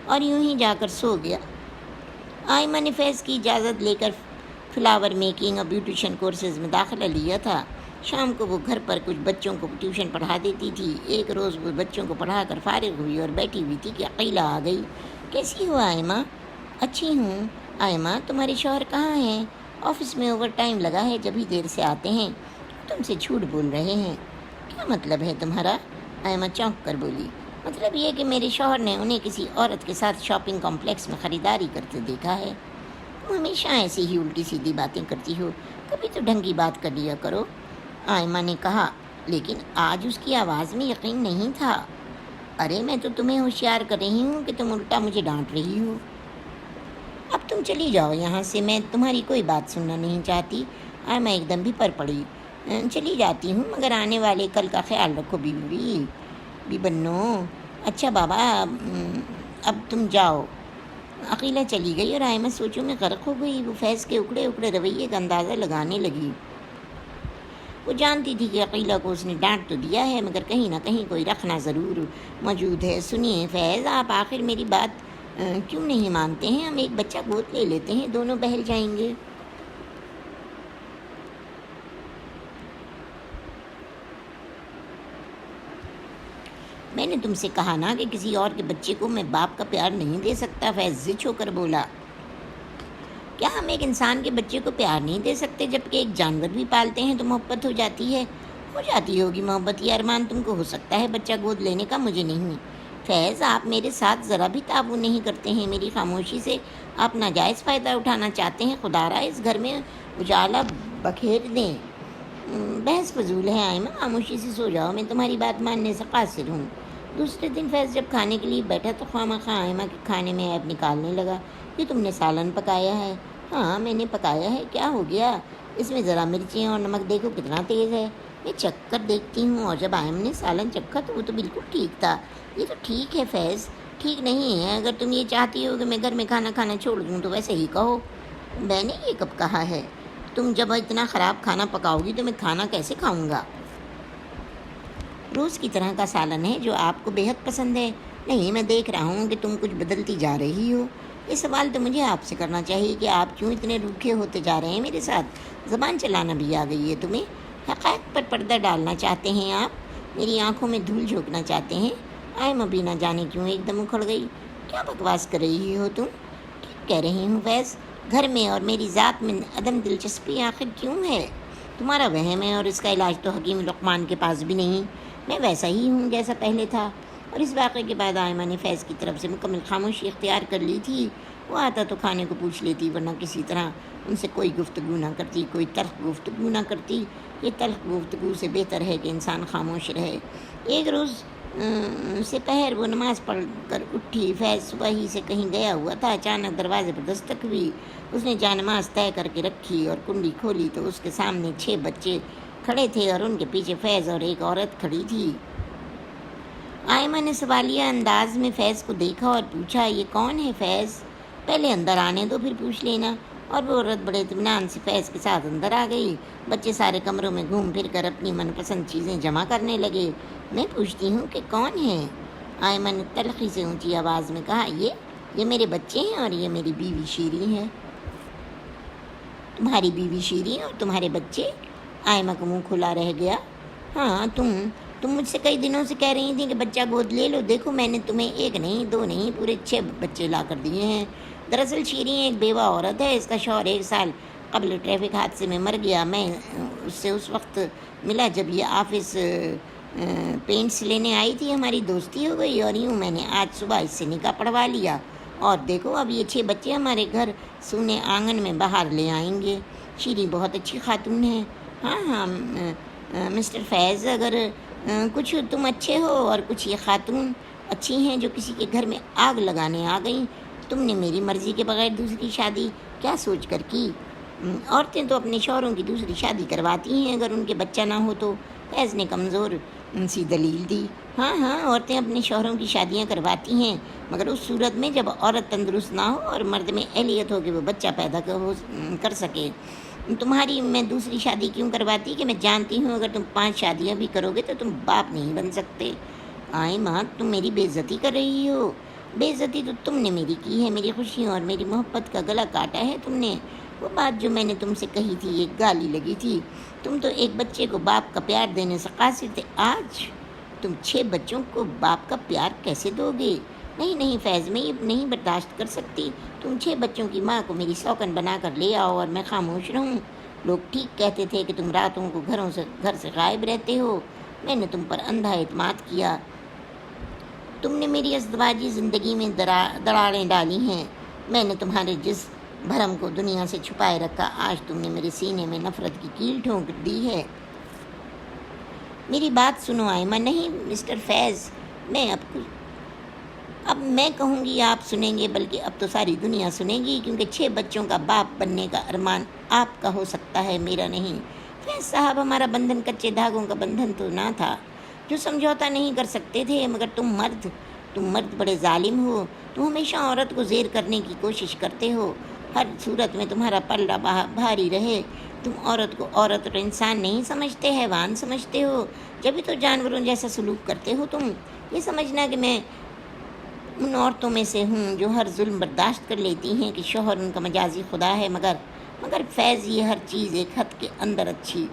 اور یوں ہی جا کر سو گیا۔ آئمہ نے فیض کی اجازت لے کر فلاور میکنگ اور بیوٹیشن کورسز میں داخلہ لیا تھا۔ شام کو وہ گھر پر کچھ بچوں کو ٹیوشن پڑھا دیتی تھی۔ ایک روز وہ بچوں کو پڑھا کر فارغ ہوئی اور بیٹھی ہوئی تھی کہ عقیلہ آ گئی۔ کیسی ہو آئمہ؟ اچھی ہوں۔ آئمہ تمہارے شوہر کہاں ہیں؟ آفس میں اوور ٹائم لگا ہے، جبھی دیر سے آتے ہیں۔ تم سے جھوٹ بول رہے ہیں۔ کیا مطلب ہے تمہارا؟ آئمہ چونک کر بولی۔ مطلب یہ کہ میرے شوہر نے انہیں کسی عورت کے ساتھ شاپنگ کمپلیکس میں خریداری کرتے دیکھا ہے۔ تم ہمیشہ ایسی ہی الٹی سیدھی باتیں کرتی ہو، کبھی تو ڈھنگ کی بات کر لیا کرو، آئمہ نے کہا، لیکن آج اس کی آواز میں یقین نہیں تھا۔ ارے میں تو تمہیں ہوشیار کر رہی ہوں کہ تم الٹا مجھے ڈانٹ رہی ہو۔ اب تم چلی جاؤ یہاں سے، میں تمہاری کوئی بات سننا نہیں چاہتی۔ آئمہ ایک دم بھی پر پڑی۔ چلی جاتی ہوں، مگر آنے والے کل کا خیال رکھو بی بنو۔ اچھا بابا، اب تم جاؤ۔ عقیلہ چلی گئی اور آئمہ سوچوں میں غرق ہو گئی۔ وہ فیض کے اکڑے رویے کا اندازہ لگانے لگی۔ وہ جانتی تھی کہ عقیلہ کو اس نے ڈانٹ تو دیا ہے، مگر کہیں نہ کہیں کوئی رکھنا ضرور موجود ہے۔ سنیے فیض، آپ آخر میری بات کیوں نہیں مانتے ہیں؟ ہم ایک بچہ گود لے لیتے ہیں، دونوں بہل جائیں گے۔ میں نے تم سے کہا نا کہ کسی اور کے بچے کو میں باپ کا پیار نہیں دے سکتا، فیض زچ ہو کر بولا۔ کیا ہم ایک انسان کے بچے کو پیار نہیں دے سکتے؟ جبکہ ایک جانور بھی پالتے ہیں تو محبت ہو جاتی ہے۔ ہو جاتی ہوگی محبت، یہ ارمان تم کو ہو سکتا ہے بچہ گود لینے کا، مجھے نہیں۔ فیض، آپ میرے ساتھ ذرا بھی تعاون نہیں کرتے ہیں، میری خاموشی سے آپ ناجائز فائدہ اٹھانا چاہتے ہیں۔ خدا را اس گھر میں اجالا بکھیر دیں۔ بحث فضول ہے آئمہ، خاموشی سے سو جاؤ، میں تمہاری بات ماننے سے قاصر ہوں۔ دوسرے دن فیض جب کھانے کے لیے بیٹھا تو خواہ آئمہ کے کھانے میں عیب نکالنے لگا۔ یہ تم نے سالن پکایا ہے؟ ہاں میں نے پکایا ہے، کیا ہو گیا؟ اس میں ذرا مرچیں اور نمک دیکھو کتنا تیز ہے۔ میں چکھ کر دیکھتی ہوں۔ اور جب آئمہ نے سالن چکھا تو وہ تو بالکل ٹھیک تھا۔ یہ تو ٹھیک ہے فیض، ٹھیک نہیں ہے۔ اگر تم یہ چاہتی ہو کہ میں گھر میں کھانا کھانا چھوڑ دوں تو ویسے ہی کہو۔ میں نے یہ کب کہا ہے؟ تم جب اتنا خراب کھانا پکاؤ گی تو میں کھانا کیسے کھاؤں گا؟ روز کی طرح کا سالن ہے جو آپ کو بے حد پسند ہے۔ نہیں، میں دیکھ رہا ہوں کہ تم کچھ بدلتی جا رہی ہو۔ یہ سوال تو مجھے آپ سے کرنا چاہیے کہ آپ کیوں اتنے روکھے ہوتے جا رہے ہیں میرے ساتھ؟ زبان چلانا بھی آ گئی ہے تمہیں؟ حقائق پر پردہ ڈالنا چاہتے ہیں آپ؟ میری آنکھوں میں دھول جھونکنا چاہتے ہیں؟ آئمہ بھی نہ جانے کیوں ایک دم اکھڑ گئی۔ کیا بکواس کر رہی ہو تم؟ ٹھیک کہہ رہی ہوں فیض، گھر میں اور میری ذات میں عدم دلچسپی آخر کیوں ہے؟ تمہارا وہم ہے اور اس کا علاج تو حکیم لقمان کے پاس بھی نہیں۔ میں ویسا ہی ہوں جیسا پہلے تھا۔ اور اس واقعے کے بعد آئمہ نے فیض کی طرف سے مکمل خاموشی اختیار کر لی تھی۔ وہ آتا تو کھانے کو پوچھ لیتی، ورنہ کسی طرح ان سے کوئی گفتگو نہ کرتی، کوئی تلخ گفتگو نہ کرتی۔ یہ تلخ گفتگو سے بہتر ہے کہ انسان خاموش رہے۔ ایک روز سے پہر وہ نماز پڑھ کر اٹھی۔ فیض صبح ہی سے کہیں گیا ہوا تھا۔ اچانک دروازے پر دستک ہوئی۔ اس نے جا نماز طے کر کے رکھی اور کنڈی کھولی تو اس کے سامنے 6 بچے کھڑے تھے اور ان کے پیچھے فیض اور ایک عورت کھڑی تھی۔ آئمہ نے سوالیہ انداز میں فیض کو دیکھا اور پوچھا، یہ کون ہے فیض؟ پہلے اندر آنے دو پھر پوچھ لینا۔ اور وہ عورت بڑے اطمینان سے فیض کے ساتھ اندر آ گئی۔ بچے سارے کمروں میں گھوم پھر کر اپنی من پسند چیزیں جمع کرنے لگے۔ میں پوچھتی ہوں کہ کون ہے؟ آئمہ نے تلخی سے اونچی آواز میں کہا، یہ میرے بچے ہیں اور یہ میری بیوی شیریں ہے۔ تمہاری بیوی شیریں اور تمہارے بچے؟ آئمہ کا منہ کھلا رہ گیا۔ ہاں، تم مجھ سے کئی دنوں سے کہہ رہی تھیں کہ بچہ گود لے لو۔ دیکھو میں نے تمہیں 1 نہیں 2 نہیں پورے 6 بچے لا کر دیے ہیں۔ دراصل شیریں ایک بیوہ عورت ہے۔ اس کا شوہر 1 سال قبل ٹریفک حادثے میں مر گیا۔ میں اس سے اس وقت ملا جب یہ آفس پینٹس لینے آئی تھی۔ ہماری دوستی ہو گئی اور یوں میں نے آج صبح اس سے نکاح پڑھوا لیا۔ اور دیکھو اب یہ 6 بچے ہمارے گھر سونے آنگن میں باہر لے آئیں گے۔ شیریں بہت اچھی خاتون ہے۔ ہاں مسٹر فیض، اگر کچھ تم اچھے ہو اور کچھ یہ خاتون اچھی ہیں جو کسی کے گھر میں آگ لگانے آ گئیں۔ تم نے میری مرضی کے بغیر دوسری شادی کیا سوچ کر کی؟ عورتیں تو اپنے شوہروں کی دوسری شادی کرواتی ہیں اگر ان کے بچہ نہ ہو تو۔ فیض نے کمزور سی دلیل دی۔ ہاں عورتیں اپنے شوہروں کی شادیاں کرواتی ہیں، مگر اس صورت میں جب عورت تندرست نہ ہو اور مرد میں اہلیت ہو کہ وہ بچہ پیدا کر سکے۔ تمہاری میں دوسری شادی کیوں کرواتی کہ میں جانتی ہوں اگر تم 5 شادیاں بھی کرو گے تو تم باپ نہیں بن سکتے۔ آئمہ، تم میری بے عزتی کر رہی ہو۔ بے عزتی تو تم نے میری کی ہے۔ میری خوشیوں اور میری محبت کا گلا کاٹا ہے تم نے۔ وہ بات جو میں نے تم سے کہی تھی ایک گالی لگی تھی۔ تم تو ایک بچے کو باپ کا پیار دینے سے قاصر تھے، آج تم 6 بچوں کو باپ کا پیار کیسے دو گے؟ نہیں فیض، میں یہ نہیں برداشت کر سکتی۔ تم 6 بچوں کی ماں کو میری سوکن بنا کر لے آؤ اور میں خاموش رہوں۔ لوگ ٹھیک کہتے تھے کہ تم راتوں کو گھر سے غائب رہتے ہو۔ میں نے تم پر اندھا اعتماد کیا۔ تم نے میری ازدواجی زندگی میں دراڑیں ڈالی ہیں۔ میں نے تمہارے جس بھرم کو دنیا سے چھپائے رکھا، آج تم نے میرے سینے میں نفرت کی کیل ٹھونک دی ہے۔ میری بات سنو آئمہ۔ نہیں مسٹر فیض، اب میں کہوں گی آپ سنیں گے، بلکہ اب تو ساری دنیا سنے گی، کیونکہ 6 بچوں کا باپ بننے کا ارمان آپ کا ہو سکتا ہے، میرا نہیں۔ فیض صاحب، ہمارا بندھن کچے دھاگوں کا بندھن تو نہ تھا جو سمجھوتا نہیں کر سکتے تھے، مگر تم مرد بڑے ظالم ہو۔ تم ہمیشہ عورت کو زیر کرنے کی کوشش کرتے ہو۔ ہر صورت میں تمہارا پلڑا بھاری رہے۔ تم عورت کو عورت اور انسان نہیں سمجھتے، حیوان سمجھتے ہو۔ جبھی تو جانوروں جیسا سلوک کرتے ہو تم۔ یہ سمجھنا کہ میں ان عورتوں میں سے ہوں جو ہر ظلم برداشت کر لیتی ہیں کہ شوہر ان کا مجازی خدا ہے، مگر فیض، یہ ہر چیز ایک حد کے اندر اچھی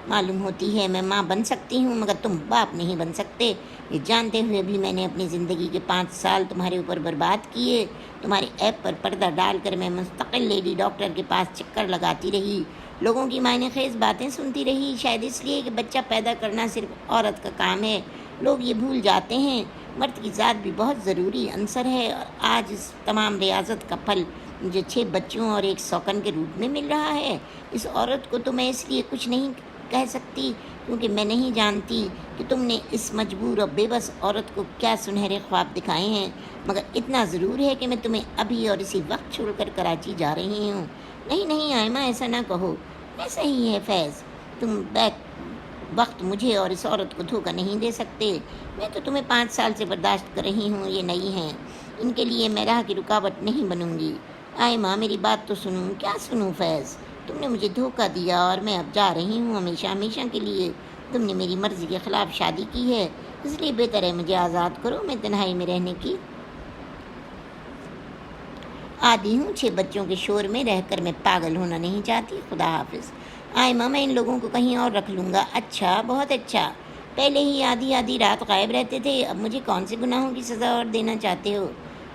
معلوم ہوتی ہے۔ میں ماں بن سکتی ہوں مگر تم باپ نہیں بن سکتے۔ یہ جانتے ہوئے بھی میں نے اپنی زندگی کے 5 سال تمہارے اوپر برباد کیے۔ تمہارے ایپ پر پردہ ڈال کر میں مستقل لیڈی ڈاکٹر کے پاس چکر لگاتی رہی، لوگوں کی معنی خیز باتیں سنتی رہی، شاید اس لیے کہ بچہ پیدا کرنا صرف عورت کا کام ہے۔ لوگ یہ بھول جاتے ہیں مرد کی ذات بھی بہت ضروری عنصر ہے۔ اور آج اس تمام ریاضت کا پھل مجھے 6 بچوں اور ایک سوکن کے روپ میں مل رہا ہے۔ اس عورت کو تو میں اس لیے کچھ نہیں کہہ سکتی کیونکہ میں نہیں جانتی کہ تم نے اس مجبور اور بے بس عورت کو کیا سنہرے خواب دکھائے ہیں، مگر اتنا ضرور ہے کہ میں تمہیں ابھی اور اسی وقت چھوڑ کر کراچی جا رہی ہوں۔ نہیں آئمہ، ایسا نہ کہو۔ ایسا ہی ہے فیض، تم وقت مجھے اور اس عورت کو دھوکہ نہیں دے سکتے۔ میں تو تمہیں 5 سال سے برداشت کر رہی ہوں، یہ نئی ہیں، ان کے لیے میں راہ کی رکاوٹ نہیں بنوں گی۔ آئمہ، میری بات تو سنوں۔ کیا سنوں فیض؟ تم نے مجھے دھوکہ دیا اور میں اب جا رہی ہوں ہمیشہ کے لیے۔ تم نے میری مرضی کے خلاف شادی کی ہے، اس لیے بہتر ہے مجھے آزاد کرو۔ میں تنہائی میں رہنے کی عادی ہوں، 6 بچوں کے شور میں رہ کر میں پاگل ہونا نہیں چاہتی۔ خدا حافظ۔ آئمہ، میں ان لوگوں کو کہیں اور رکھ لوں گا۔ اچھا، بہت اچھا۔ پہلے ہی آدھی رات غائب رہتے تھے، اب مجھے کون سے گناہوں کی سزا اور دینا چاہتے ہو؟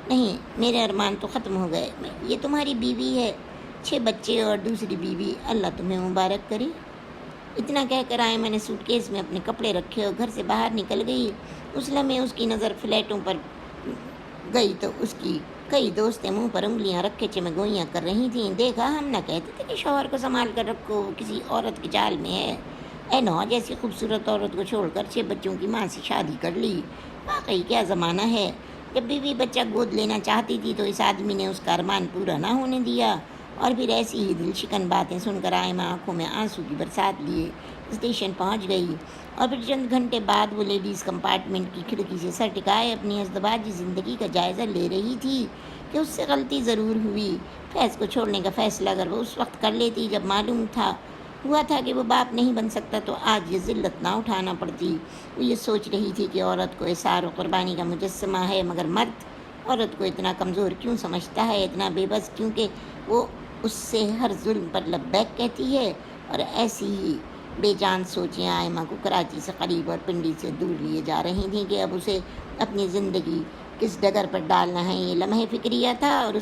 نہیں، میرے ارمان تو ختم ہو گئے، یہ تمہاری بیوی ہے، 6 بچے اور دوسری بیوی، اللہ تمہیں مبارک کرے۔ اتنا کہہ کر آئمہ نے سوٹ کیس میں اپنے کپڑے رکھے اور گھر سے باہر نکل گئی۔ اس لمحے اس کی نظر فلیٹوں پر گئی تو اس کی کئی دوستیں منہ پر انگلیاں رکھے چمگوئیاں کر رہی تھیں۔ دیکھا، ہم نہ کہتے تھے کہ شوہر کو سنبھال کر رکھو، وہ کسی عورت کے جال میں ہے۔ اے نو، جیسی خوبصورت عورت کو چھوڑ کر 6 بچوں کی ماں سے شادی کر لی۔ واقعی کیا زمانہ ہے۔ جب بیوی بچہ گود لینا چاہتی تھی تو اس آدمی نے اس کا ارمان پورا نہ ہونے دیا۔ اور پھر ایسی ہی دل شکن باتیں سن کر آئمہ آنکھوں میں آنسو کی برسات لیے اسٹیشن پہنچ گئی، اور پھر چند گھنٹے بعد وہ لیڈیز کمپارٹمنٹ کی کھڑکی سے سر ٹکائے اپنی ازدواجی زندگی کا جائزہ لے رہی تھی کہ اس سے غلطی ضرور ہوئی۔ فیض کو چھوڑنے کا فیصلہ اگر وہ اس وقت کر لیتی جب معلوم ہوا تھا کہ وہ باپ نہیں بن سکتا، تو آج یہ ذلت نہ اٹھانا پڑتی۔ وہ یہ سوچ رہی تھی کہ عورت کو اثار و قربانی کا مجسمہ ہے، مگر مرد عورت کو اتنا کمزور کیوں سمجھتا ہے، اتنا بے بس، کیونکہ وہ اس سے ہر ظلم پر لبیک کہتی ہے۔ اور ایسی ہی بے جان سوچیں آئمہ کو کراچی سے قریب اور پنڈی سے دور لیے جا رہی تھیں کہ اب اسے اپنی زندگی کس ڈگر پر ڈالنا ہے۔ یہ لمحے فکریہ تھا اور